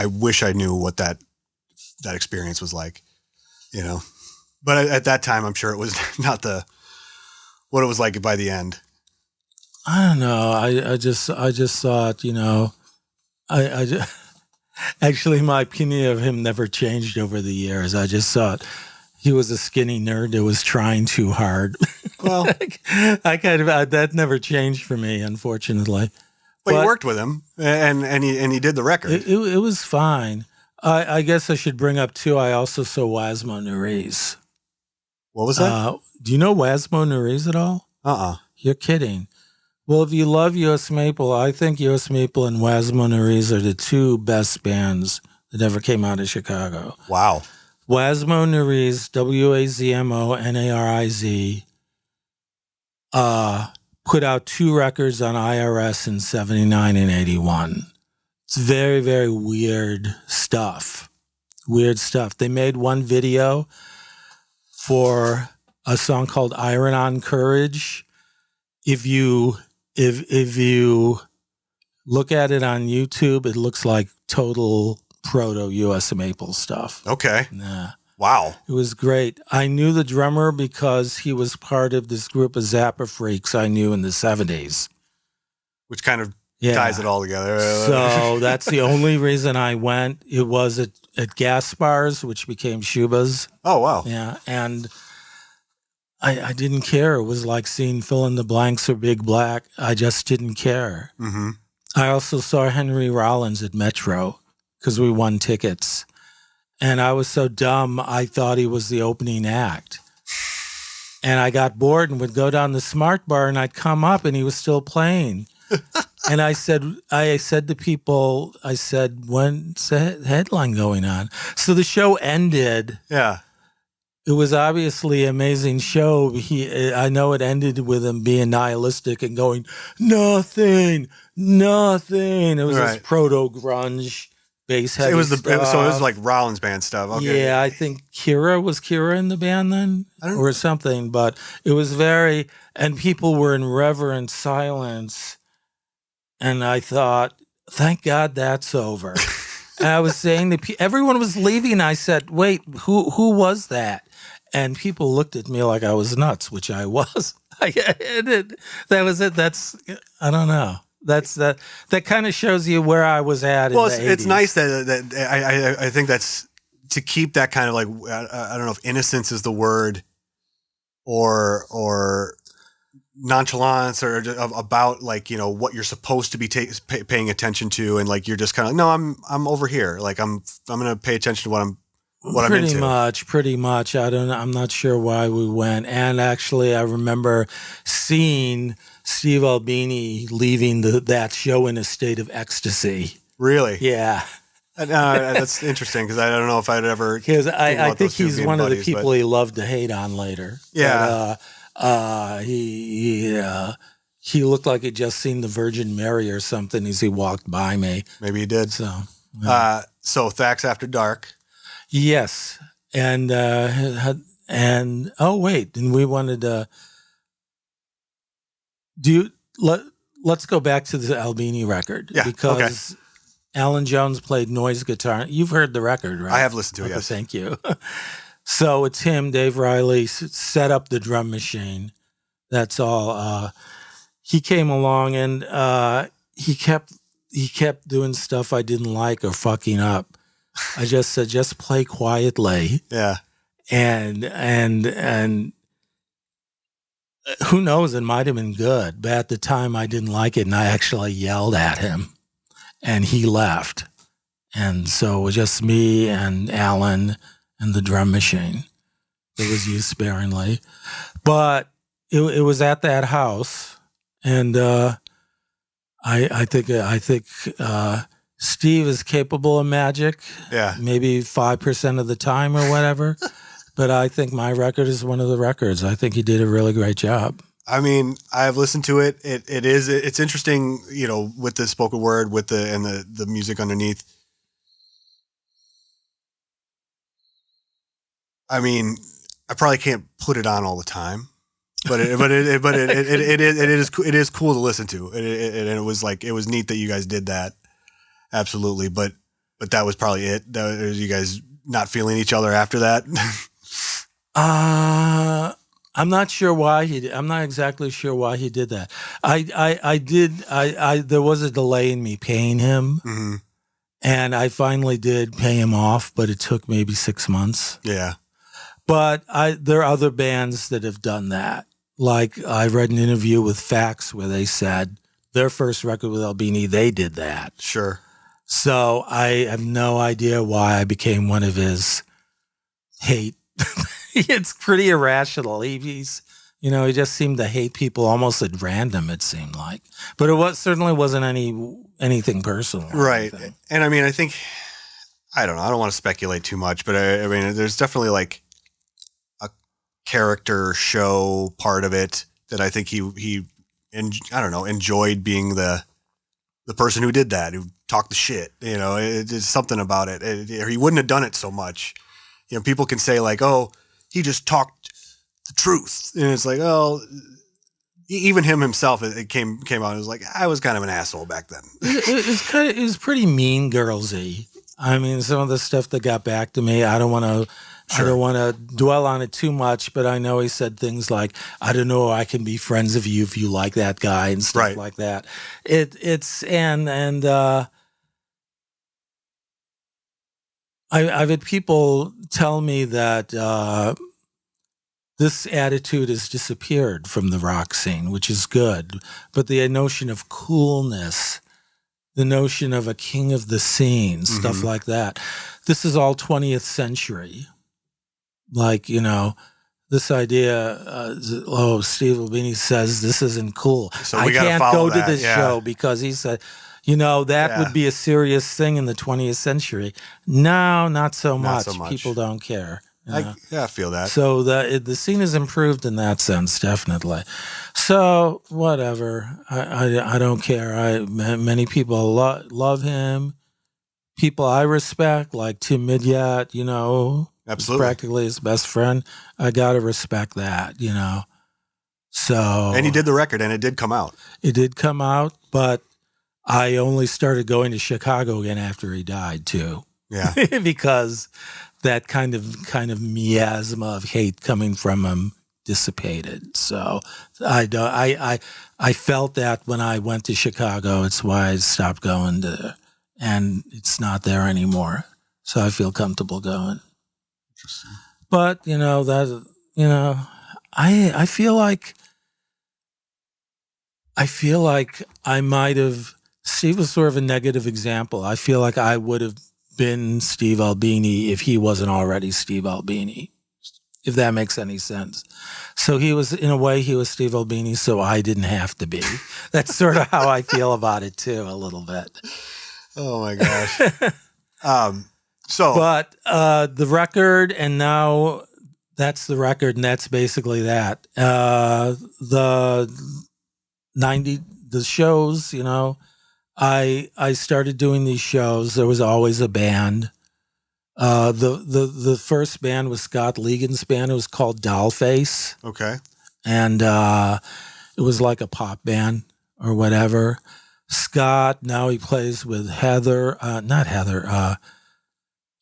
wish I knew what that experience was like, but at that time, I'm sure it was not what it was like by the end. I don't know. I just thought, I just, actually, my opinion of him never changed over the years. I just thought he was a skinny nerd that was trying too hard. Well, that never changed for me, unfortunately. But you worked with him, and he did the record. It was fine. I guess I should bring up too. I also saw Wasmo Nuriz. What was that? Do you know Wasmo Nuriz at all? You're kidding. Well, if you love U.S. Maple, I think U.S. Maple and Wasmo Nuriz are the two best bands that ever came out of Chicago. Wow. Wazmo Nariz, WAZMONARIZ, put out 2 records on IRS in 79 and 81. It's very, very weird stuff. Weird stuff. They made one video for a song called Iron on Courage. If you look at it on YouTube, it looks like total proto US Maple stuff. Okay. Yeah. Wow. It was great. I knew the drummer because he was part of this group of Zappa freaks I knew in the 70s. Which kind of ties it all together. So that's the only reason I went. It was at Gaspar's, which became Shuba's. Oh, wow. Yeah. And I didn't care. It was like seeing Fill in the Blanks or Big Black. I just didn't care. Mm-hmm. I also saw Henry Rollins at Metro because we won tickets. And I was so dumb, I thought he was the opening act. And I got bored and would go down the Smart Bar and I'd come up and he was still playing. And I said to people, when's the headline going on? So the show ended. Yeah. It was obviously an amazing show. I know it ended with him being nihilistic and going, nothing. It was this proto-grunge bass heavy stuff. So it was like Rollins band stuff. Okay. Yeah, I think was Kira in the band then? Or something. But it was and people were in reverent silence. And I thought, thank God that's over. And I was saying everyone was leaving. I said, wait, who was that? And people looked at me like I was nuts, which I was. That was it. I don't know. That kind of shows you where I was at. Well, in the 80s. It's nice that I think that's to keep that kind of like, I don't know if innocence is the word or nonchalance or about like, you know, what you're supposed to be paying attention to. And like, you're just kind of, no, I'm over here. Like I'm going to pay attention to what I'm into. Pretty much. I'm not sure why we went. And actually I remember seeing Steve Albini leaving that show in a state of ecstasy. Really? Yeah. That's interesting because I don't know if I'd ever. Because I think he's one of the people he loved to hate on later. Yeah. But, he looked like he'd just seen the Virgin Mary or something as he walked by me. Maybe he did. So, so Thax After Dark. Yes, and oh wait, and we wanted to let's go back to the Albini record because Alan Jones played noise guitar. You've heard the record, right? I have listened to it. Yes, thank you. So it's him, Dave Riley, set up the drum machine. That's all. He came along and he kept doing stuff I didn't like or fucking up. I just said, just play quietly. Yeah. And who knows, it might have been good, but at the time I didn't like it and I actually yelled at him and he left. And so it was just me and Alan and the drum machine that was used sparingly. But it was at that house and I think Steve is capable of magic. Yeah. Maybe 5% of the time or whatever. But I think my record is one of the records. I think he did a really great job. I mean, I've listened to it. It's interesting, you know, with the spoken word, with the music underneath. I mean, I probably can't put it on all the time, but it is cool to listen to. And it was neat that you guys did that. Absolutely. But that was probably it. You guys not feeling each other after that. I'm not sure why I'm not exactly sure why he did that. There was a delay in me paying him. Mm-hmm. And I finally did pay him off, but it took maybe 6 months. Yeah. But there are other bands that have done that. Like I read an interview with Thax where they said their first record with Albini, they did that. Sure. So I have no idea why I became one of his hate. It's pretty irrational. He just seemed to hate people almost at random, it seemed like. But it certainly wasn't anything personal. Right. And I mean, I think I don't know. I don't want to speculate too much, but I mean, there's definitely like a character show part of it that I think I don't know, enjoyed being the person who did that, who talked the shit. You know, it's something about it. Or he wouldn't have done it so much. You know, people can say like, "Oh, he just talked the truth," and it's like, oh. Even him himself, it came out. It was like I was kind of an asshole back then. It was pretty mean girlsy. I mean, some of the stuff that got back to me, I don't want to dwell on it too much, but I know he said things like, "I don't know, I can be friends of you if you like that guy," and stuff like that. I've had people tell me that. This attitude has disappeared from the rock scene, which is good. But the notion of coolness, the notion of a king of the scene, stuff like that, this is all 20th century. Like, you know, this idea, Steve Albini says this isn't cool. So I can't go to this show because he said, you know, that would be a serious thing in the 20th century. No, not so much. People don't care. I feel that. So the scene has improved in that sense, definitely. So whatever, I don't care. Many people love him. People I respect, like Tim Midyat, you know, absolutely, practically his best friend. I gotta respect that, you know. So and he did the record, and it did come out. It did come out, but I only started going to Chicago again after he died too. Yeah, because that kind of miasma of hate coming from him dissipated. So I felt that when I went to Chicago. It's why I stopped going to, and it's not there anymore. So I feel comfortable going. Interesting. But I feel like I might have. Steve was sort of a negative example. I feel like I would have been Steve Albini if he wasn't already Steve Albini, if that makes any sense. So he was, in a way, he was Steve Albini, so I didn't have to be. That's sort of how I feel about it too, a little bit. Oh my gosh. But the record, and now that's the record, and that's basically that. The shows, you know. I started doing these shows. There was always a band. The first band was Scott Ligon's band. It was called Dollface. Okay. And it was like a pop band or whatever. Scott, now he plays with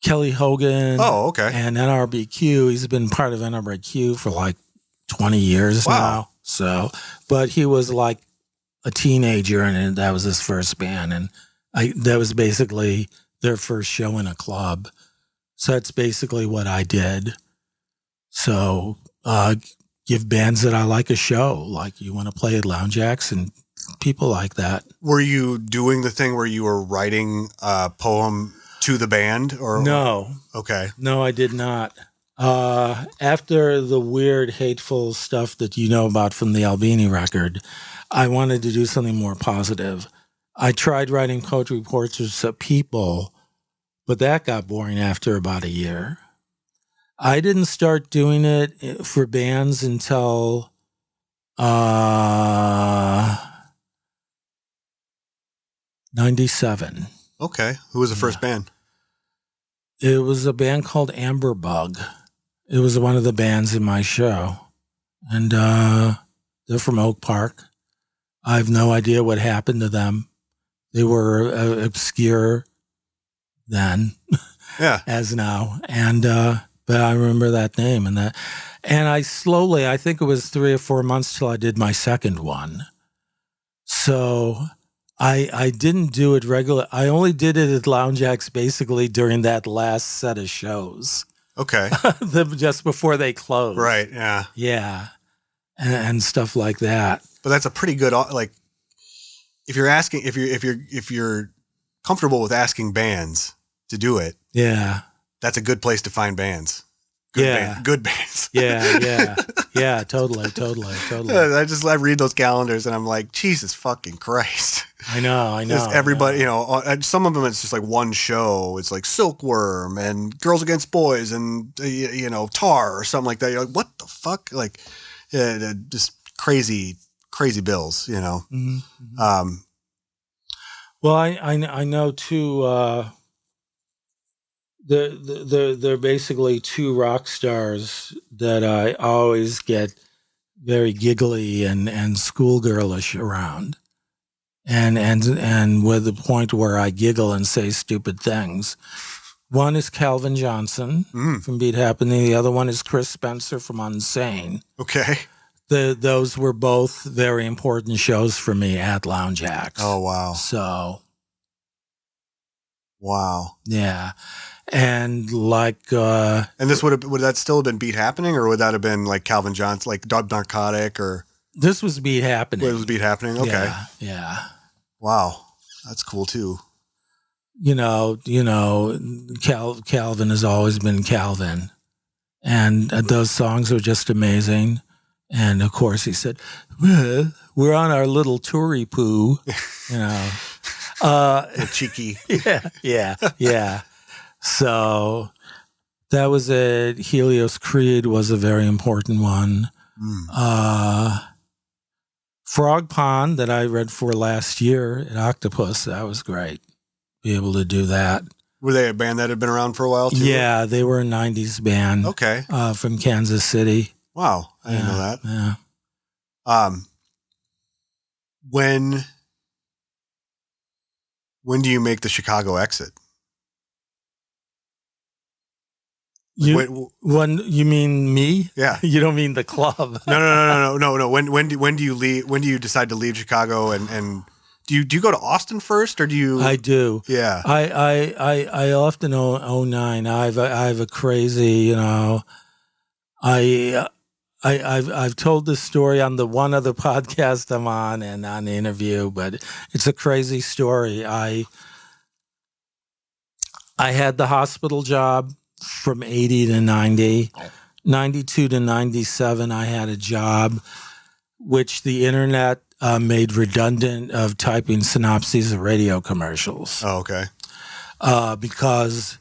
Kelly Hogan. Oh, okay. And NRBQ. He's been part of NRBQ for like 20 years now. So, but he was like a teenager, and that was his first band, and that was basically their first show in a club. So that's basically what I did. So give bands that I like a show, like you want to play at Lounge Acts and people like that. Were you doing the thing where you were writing a poem to the band, or no? Okay, no, I did not. After the weird, hateful stuff that you know about from the Albini record, I wanted to do something more positive. I tried writing poetry portraits of people, but that got boring after about a year. I didn't start doing it for bands until 97. Okay. Who was the first band? It was a band called Amber Bug. It was one of the bands in my show. And they're from Oak Park. I have no idea what happened to them. They were obscure then, as now. And but I remember that name and I slowly, I think it was 3 or 4 months till I did my second one. So I didn't do it regular. I only did it at Lounge Acts basically during that last set of shows. Okay. Just before they closed. Right. Yeah. Yeah. And stuff like that. But that's a pretty good, like, if you're comfortable with asking bands to do it. Yeah. That's a good place to find bands. Good bands. Yeah. Totally. I read those calendars and I'm like, Jesus fucking Christ. I know. Just everybody, and some of them it's just like one show. It's like Silkworm and Girls Against Boys and Tar or something like that. You're like, what the fuck? Like, just crazy bills. Mm-hmm. Well, I know too. They're basically two rock stars that I always get very giggly and schoolgirlish around. And with the point where I giggle and say stupid things. One is Calvin Johnson from Beat Happening. The other one is Chris Spencer from Unsane. Okay. Those were both very important shows for me at Lounge Acts. Oh, wow. So. Wow. Yeah. And like. And this would that still have been Beat Happening, or would that have been like Calvin Johnson, like Dub Narcotic, or. This was Beat Happening. It was Beat Happening? Okay. Yeah. Wow. That's cool too. Calvin has always been Calvin. And those songs were just amazing. And of course he said, well, we're on our little Tory poo, cheeky. Yeah. So that was it. Helios Creed was a very important one. Frog Pond that I read for last year at Octopus, that was great. Be able to do that. Were they a band that had been around for a while too? Yeah, they were a 90s band. Okay. From Kansas City. Wow. I didn't know that. Yeah. When do you make the Chicago exit? You mean me? Yeah. You don't mean the club? No. When do you leave? When do you decide to leave Chicago and do you go to Austin first or do you? I do. Yeah. I often 09. I have a crazy. I've told this story on the one other podcast I'm on and on the interview, but it's a crazy story. I had the hospital job from 80 to 90. 92 to 97, I had a job which the internet made redundant of typing synopses of radio commercials. Oh, okay. Because,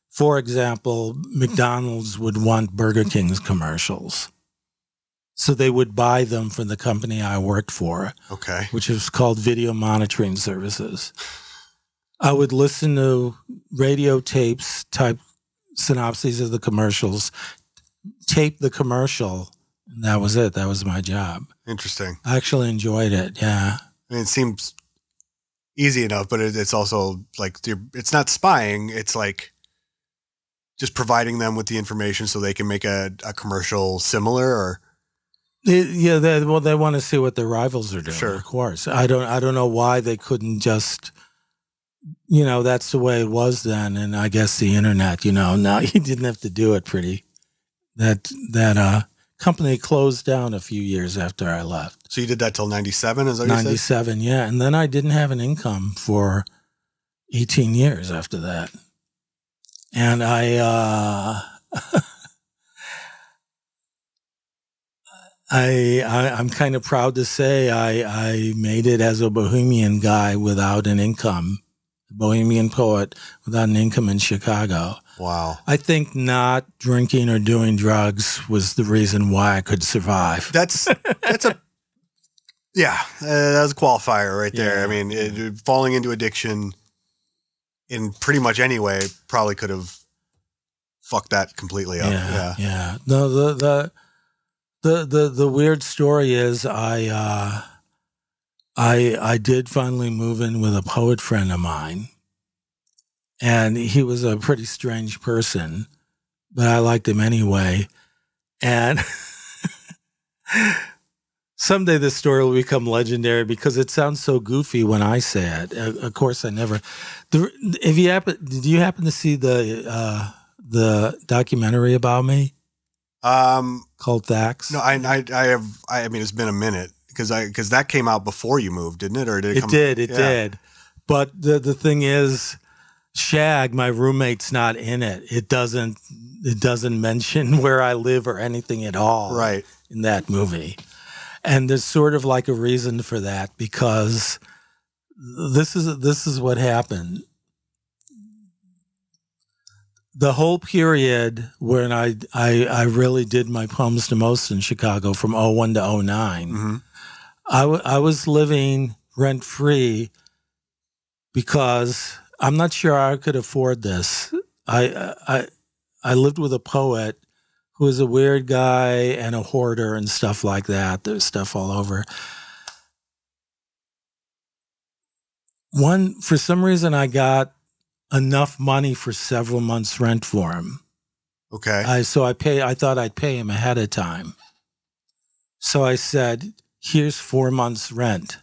for example, McDonald's would want Burger King's commercials. So they would buy them from the company I worked for. Okay. Which was called Video Monitoring Services. I would listen to radio tapes, type synopses of the commercials, tape the commercial, and that was it. That was my job. Interesting. I actually enjoyed it. Yeah. I mean, it seems easy enough, but it's also like it's not spying. It's like just providing them with the information so they can make a commercial similar. Or they want to see what their rivals are doing. Sure. Of course. I don't know why they couldn't just. That's the way it was then, and I guess the internet. Now you didn't have to do it. That company closed down a few years after I left. So you did that till 97, is that what you said? 97, yeah, and then I didn't have an income for 18 years after that, and I'm kind of proud to say I made it as a bohemian guy without an income. Bohemian poet without an income in Chicago. Wow. I think not drinking or doing drugs was the reason why I could survive. That's a that's a qualifier right there. Yeah. I mean, falling into addiction in pretty much any way probably could have fucked that completely up. Yeah. No, the weird story is I did finally move in with a poet friend of mine, and he was a pretty strange person, but I liked him anyway. And someday this story will become legendary because it sounds so goofy when I say it. Of course, I never. Did you happen to see the documentary about me? Called Thax? No, I have. I mean, it's been a minute. Because that came out before you moved, didn't it? Or did it come? It did. But the thing is, Shag, my roommate's not in it. It doesn't mention where I live or anything at all. Right. In that movie. And there's sort of like a reason for that because this is what happened. The whole period when I really did my Poems to Most in Chicago from 01 to 09, Mm-hmm. I was living rent free because I'm not sure I could afford this. I lived with a poet who was a weird guy and a hoarder and stuff like that. There's stuff all over. For some reason, I got enough money for several months' rent for him. Okay. I thought I'd pay him ahead of time. So I said, here's 4 months' rent.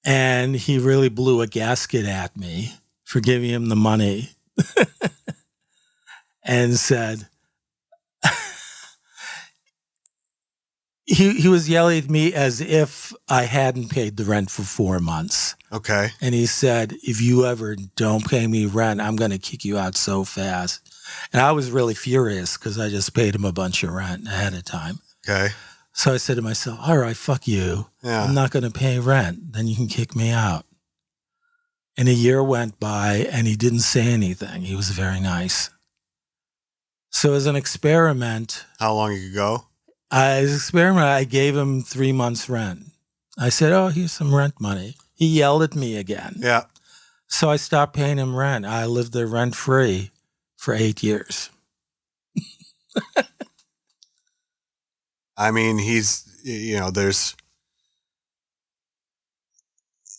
And he really blew a gasket at me for giving him the money and said, he was yelling at me as if I hadn't paid the rent for 4 months. Okay. And he said, if you ever don't pay me rent, I'm going to kick you out so fast. And I was really furious because I just paid him a bunch of rent ahead of time. Okay. So I said to myself, all right, fuck you. Yeah. I'm not going to pay rent. Then you can kick me out. And a year went by and he didn't say anything. He was very nice. So as an experiment. How long ago? I gave him 3 months rent. I said, oh, here's some rent money. He yelled at me again. Yeah. So I stopped paying him rent. I lived there rent free for 8 years. I mean, there's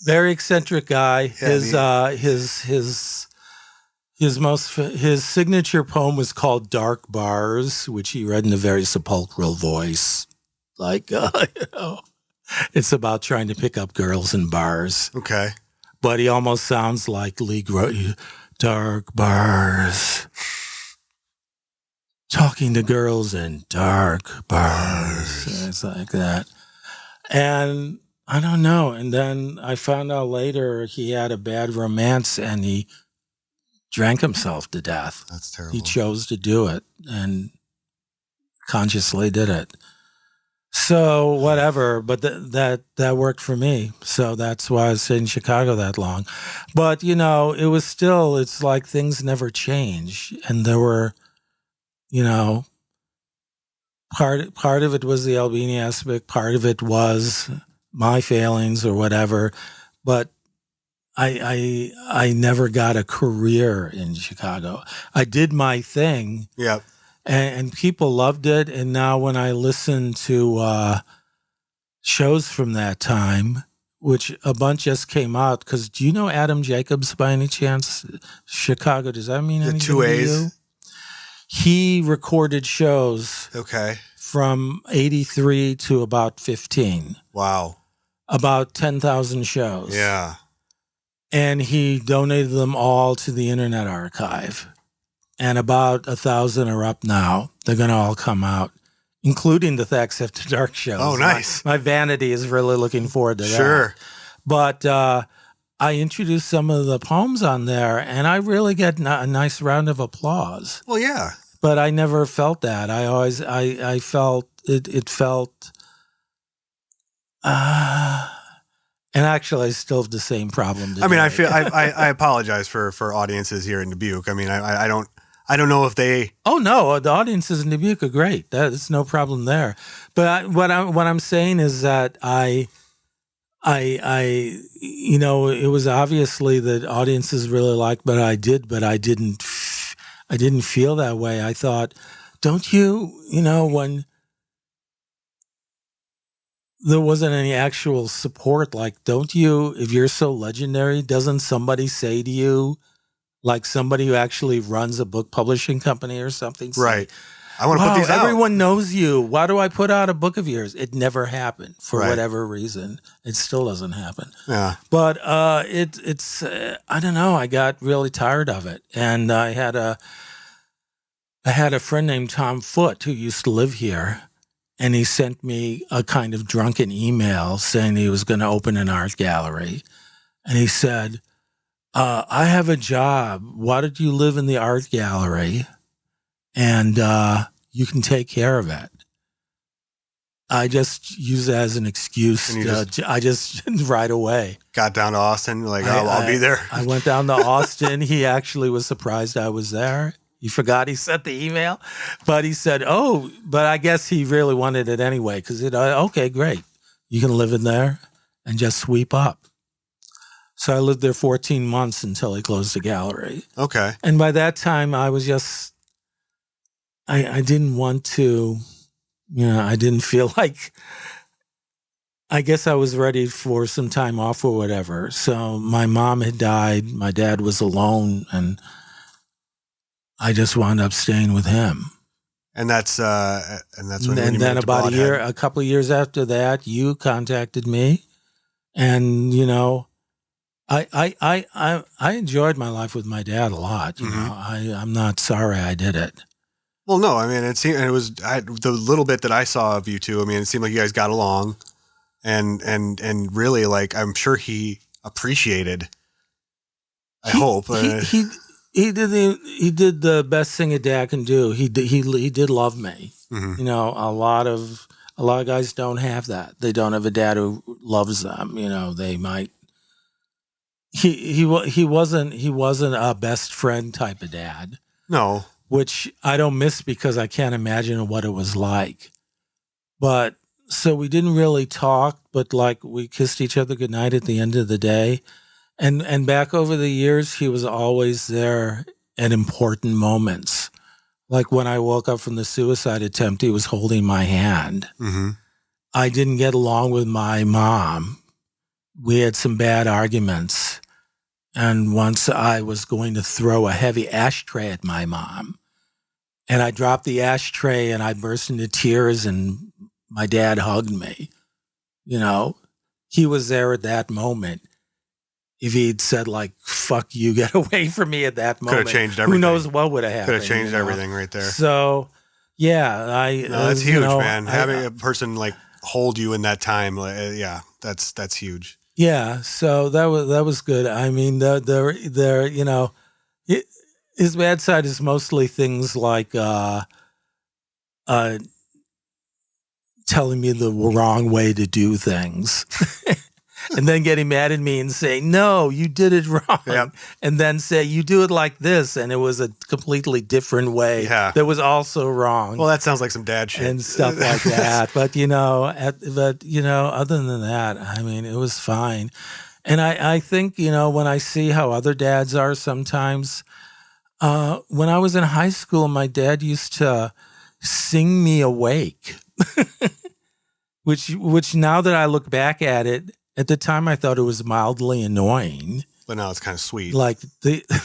very eccentric guy. Yeah, His signature poem was called Dark Bars, which he read in a very sepulchral voice. Like, it's about trying to pick up girls in bars. Okay. But he almost sounds like Lee Gross. Dark bars. Talking to girls in dark bars. It's like that. And I don't know. And then I found out later he had a bad romance and he drank himself to death. That's terrible. He chose to do it and consciously did it. So whatever, but that worked for me. So that's why I stayed in Chicago that long. But it's like things never change. And there were, part of it was the Albini aspect, part of it was my failings or whatever. But I never got a career in Chicago. I did my thing. Yeah. And people loved it. And now when I listen to shows from that time, which a bunch just came out, because do you know Adam Jacobs by any chance? Chicago, does that mean anything two A's? to you? He recorded shows Okay. from 83 to about 15. Wow. About 10,000 shows. Yeah. And he donated them all to the Internet Archive. And about 1,000 are up now. They're going to all come out, including the Thax After Dark shows. Oh, nice. My vanity is really looking forward to that. Sure. But I introduced some of the poems on there, and I really get a nice round of applause. Well, yeah. But I never felt that. I felt it felt... and actually, I still have the same problem today. I mean, I apologize for audiences here in Dubuque. I mean, I don't know if they. Oh no, the audiences in Dubuque are great. That's no problem there. But what I'm saying is that it was obviously that audiences really liked, but I didn't feel that way. I thought, don't you, when there wasn't any actual support, like, don't you, if you're so legendary, doesn't somebody say to you, like somebody who actually runs a book publishing company or something, say, right? I want to put these out. Everyone knows you. Why do I put out a book of yours? It never happened for Right. whatever reason. It still doesn't happen. Yeah. But it's I don't know. I got really tired of it, and I had a friend named Tom Foote who used to live here. And he sent me a kind of drunken email saying he was going to open an art gallery. And he said, I have a job. Why don't you live in the art gallery? And you can take care of it. I just use it as an excuse. I just right away got down to Austin. Like, I'll be there. I went down to Austin. He actually was surprised I was there. He forgot he sent the email, but he said, "Oh, but I guess he really wanted it anyway." Because okay, great, you can live in there and just sweep up. So I lived there 14 months until he closed the gallery. Okay, and by that time, I was just, I didn't want to. I didn't feel like, I guess I was ready for some time off or whatever. So my mom had died, my dad was alone, and I just wound up staying with him. And that's when. And then about a couple of years after that, you contacted me, and I enjoyed my life with my dad a lot. I'm not sorry I did it. Well, no, I mean, it was the little bit that I saw of you two. I mean, it seemed like you guys got along, and really, like, I'm sure he appreciated. I hope he did the best thing a dad can do. He did love me. Mm-hmm. A lot of guys don't have that. They don't have a dad who loves them. They might. He wasn't a best friend type of dad. No. Which I don't miss because I can't imagine what it was like. But so we didn't really talk, but like we kissed each other goodnight at the end of the day. And back over the years, he was always there at important moments. Like when I woke up from the suicide attempt, he was holding my hand. Mm-hmm. I didn't get along with my mom. We had some bad arguments. And once I was going to throw a heavy ashtray at my mom. And I dropped the ashtray and I burst into tears and my dad hugged me. He was there at that moment. If he'd said like, fuck you, get away from me at that moment. Could have changed everything. Who knows what would have happened. Could have changed everything right there. So, yeah. That's huge, man. Having a person like hold you in that time, that's huge. Yeah, so that was good. I mean, his bad side is mostly things like telling me the wrong way to do things. And then getting mad at me and saying, no, you did it wrong. Yep. And then say, you do it like this. And it was a completely different way that was also wrong. Well, that sounds like some dad shit. And stuff like that. But, other than that, I mean, it was fine. And I think, when I see how other dads are sometimes, when I was in high school, my dad used to sing me awake, which now that I look back at it, at the time I thought it was mildly annoying. But now it's kind of sweet. Like,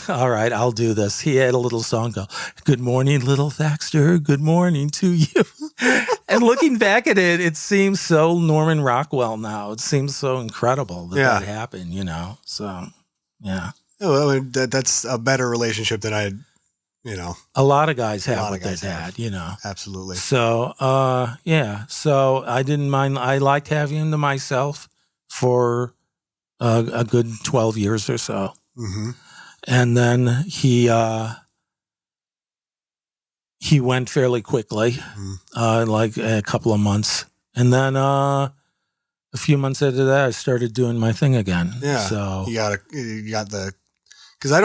all right, I'll do this. He had a little song called, "Good morning, little Thaxter, good morning to you." And looking back at it, it seems so Norman Rockwell now. It seems so incredible that happened, So, yeah. Well, I mean, that's a better relationship than I, a lot of guys have with their dad, Absolutely. So, So I didn't mind. I liked having him to myself for a good 12 years or so. Mm-hmm. And then he went fairly quickly, like a couple of months. And then a few months after that, I started doing my thing again. Yeah. So you got because I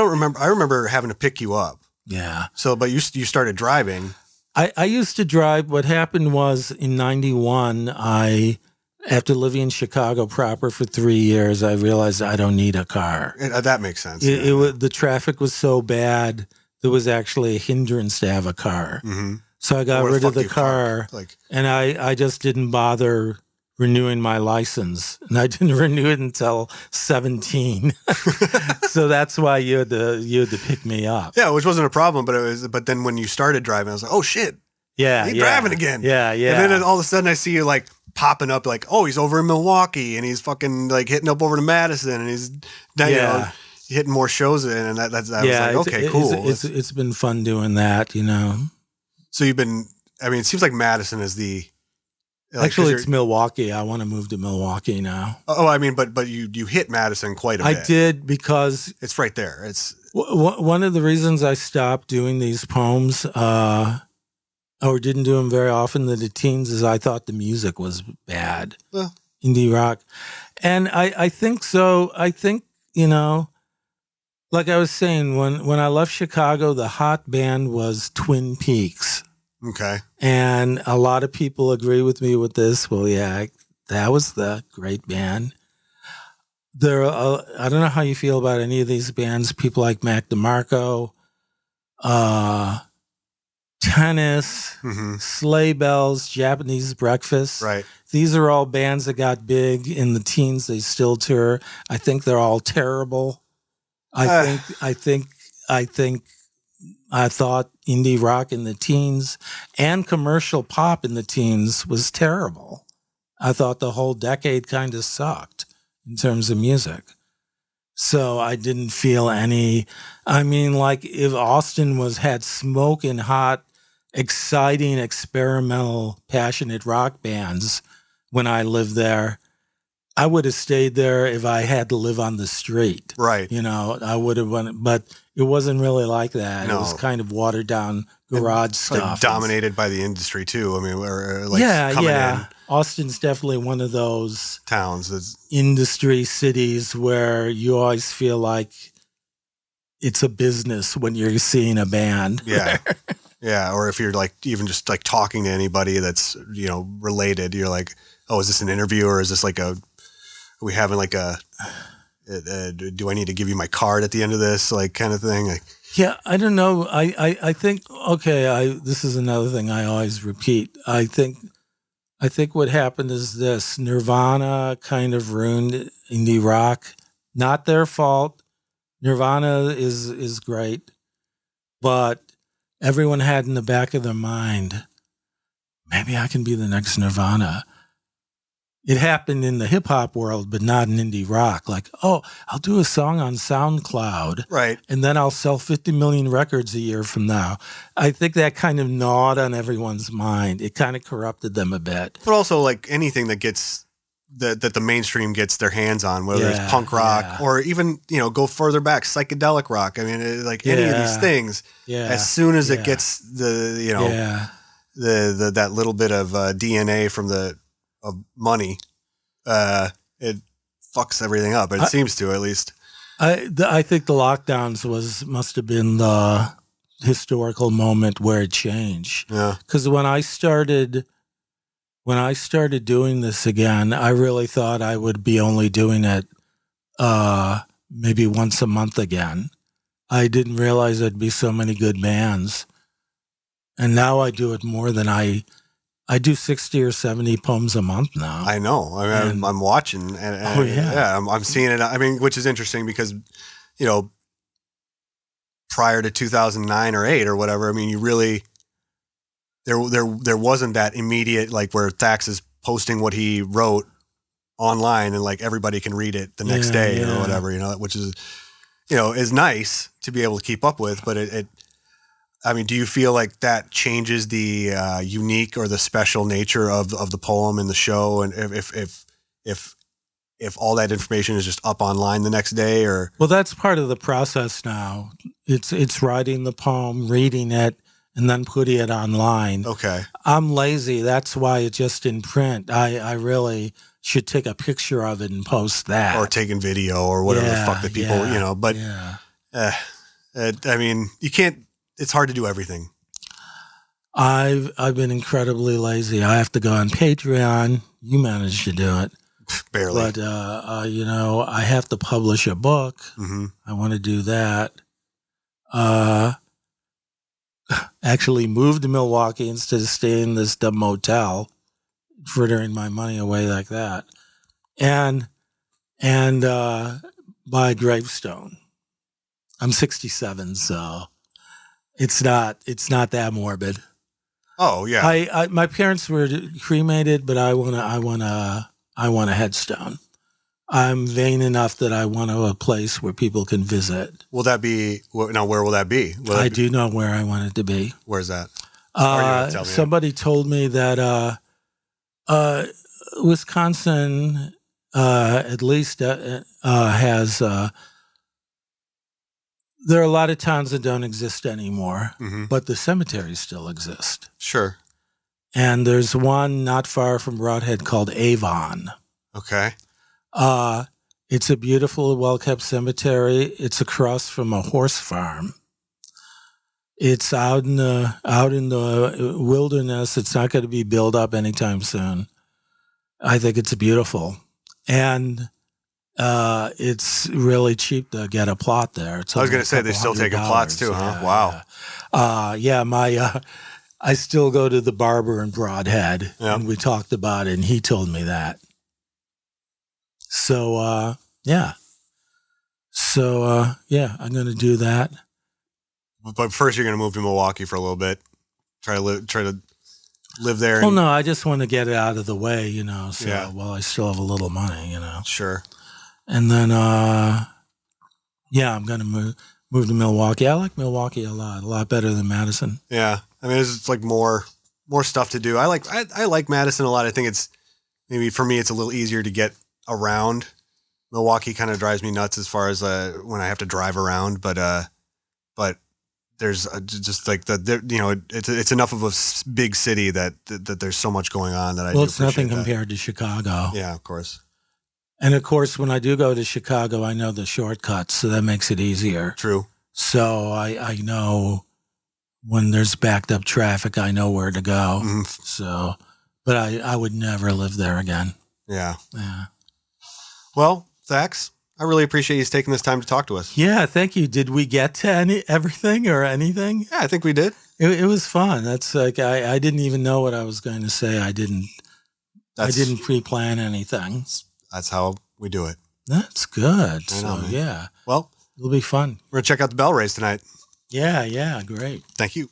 remember having to pick you up. Yeah. So, but you started driving. I used to drive. What happened was in 91, after living in Chicago proper for 3 years, I realized I don't need a car. That makes sense. The traffic was so bad, there was actually a hindrance to have a car. Mm-hmm. So I got rid of the car, and I just didn't bother renewing my license. And I didn't renew it until 17. So that's why you had to pick me up. Yeah, which wasn't a problem, but then when you started driving, I was like, oh shit. Yeah. He's driving again. Yeah. And then all of a sudden I see you like popping up like, oh, he's over in Milwaukee and he's fucking like hitting up over to Madison and he's hitting more shows in, and I was like, okay, cool. It's been fun doing that, So you've been, I mean, it seems like Madison is the actually it's Milwaukee. I want to move to Milwaukee now. Oh, I mean, but you hit Madison quite a bit. I did, because it's right there. It's one of the reasons I stopped doing these poems. or didn't do them very often in the teens is I thought the music was bad. Well, indie rock. And I think so. I think, you know, like I was saying, when I left Chicago, the hot band was Twin Peaks. okay. And a lot of people agree with me with this. Well, yeah, that was the great band. I don't know how you feel about any of these bands. People like Mac DeMarco, Tennis, Mm-hmm. Sleigh Bells, Japanese Breakfast. Right. These are all bands that got big in the teens. They still tour. I think they're all terrible. I thought indie rock in the teens and commercial pop in the teens was terrible. I thought the whole decade kind of sucked in terms of music. So I didn't feel any. I mean, like if Austin had smoking hot, exciting, experimental, passionate rock bands when I lived there, I would have stayed there if I had to live on the street. Right. You know, I would have went, but it wasn't really like that. No. It was kind of watered down garage stuff. Like dominated by the industry too. I mean, or like coming in Austin's definitely one of those towns that's industry cities where you always feel like it's a business when you're seeing a band. Yeah. Yeah. Or if you're like even just like talking to anybody that's, you know, related, you're like, oh, is this an interview or is this like are we having like do I need to give you my card at the end of this? Like kind of thing. Like, yeah, I don't know. I think, okay, this is another thing I always repeat. I think what happened is this. Nirvana kind of ruined indie rock. Not their fault. Nirvana is great. But everyone had in the back of their mind, maybe I can be the next Nirvana. It happened in the hip hop world, but not in indie rock. Like, oh, I'll do a song on SoundCloud. right. And then I'll sell 50 million records a year from now. I think that kind of gnawed on everyone's mind. It kind of corrupted them a bit. But also like anything that gets that the mainstream gets their hands on, whether it's punk rock or even, you know, go further back, psychedelic rock. I mean, like any of these things, as soon as it gets the, you know, the that little bit of DNA from of money, it fucks everything up. It seems to, at least. I think the lockdowns must have been the historical moment where it changed. Yeah. Because when I started doing this again, I really thought I would be only doing it maybe once a month again. I didn't realize there'd be so many good bands. And now I do it more than I do 60 or 70 poems a month now. I know. I mean, I'm watching. I'm seeing it. I mean, which is interesting because, you know, prior to 2009 or 8 or whatever, I mean, you really, there wasn't that immediate, like where Thax is posting what he wrote online and like everybody can read it the next day or whatever, you know, which is, you know, is nice to be able to keep up with, but I mean, do you feel like that changes the unique or the special nature of the poem and the show? And if all that information is just up online the next day, or well, that's part of the process now. It's writing the poem, reading it, and then putting it online. Okay, I'm lazy. That's why it's just in print. I really should take a picture of it and post that, or taking video or whatever the fuck that people, you know. But I mean, you can't. It's hard to do everything. I've been incredibly lazy. I have to go on Patreon. You managed to do it. Barely. But, you know, I have to publish a book. Mm-hmm. I want to do that. Actually moved to Milwaukee instead of staying in this dumb motel, frittering my money away like that. And buy a gravestone. I'm 67, so it's not that morbid. Oh yeah. My parents were cremated, but I want a headstone. I'm vain enough that I want a place where people can visit. Will that be now? Where will that be? I do know where I want it to be. Where's that? Somebody told me that Wisconsin at least has There are a lot of towns that don't exist anymore, Mm-hmm. but the cemeteries still exist. Sure. And there's one not far from Broadhead called Avon. Okay. It's a beautiful, well-kept cemetery. It's across from a horse farm. It's out in the wilderness. It's not going to be built up anytime soon. I think it's beautiful, and it's really cheap to get a plot there. It's I was only going to say they still take plots too, huh? Yeah, Wow. yeah. I still go to the barber in Broadhead, Yep. and we talked about it, and he told me that. So yeah. So yeah, I'm going to do that. But first, you're going to move to Milwaukee for a little bit. Try to live there. Well, no, I just want to get it out of the way, you know. So Yeah. while I still have a little money, you know. Sure. And then yeah, I'm going to move to Milwaukee. I like Milwaukee a lot better than Madison. Yeah. I mean, there's like more stuff to do. I like Madison a lot. I think it's maybe for me, it's a little easier to get around. Milwaukee kind of drives me nuts as far as when I have to drive around, but there's just like it's enough of a big city that there's so much going on that I Well, do it's nothing appreciate that. compared to Chicago. Yeah, of course. And of course, when I do go to Chicago, I know the shortcuts, so that makes it easier. True. So I know when there's backed up traffic, I know where to go. Mm-hmm. So, but I would never live there again. Yeah. Yeah. Well, Thax, I really appreciate you taking this time to talk to us. Yeah, thank you. Did we get to everything or anything? Yeah, I think we did. It was fun. That's like I didn't even know what I was going to say. I didn't pre-plan anything. That's how we do it. That's good. I know, So man. yeah, Well, it'll be fun. we're gonna check out the Bell race tonight. Yeah, great. Thank you.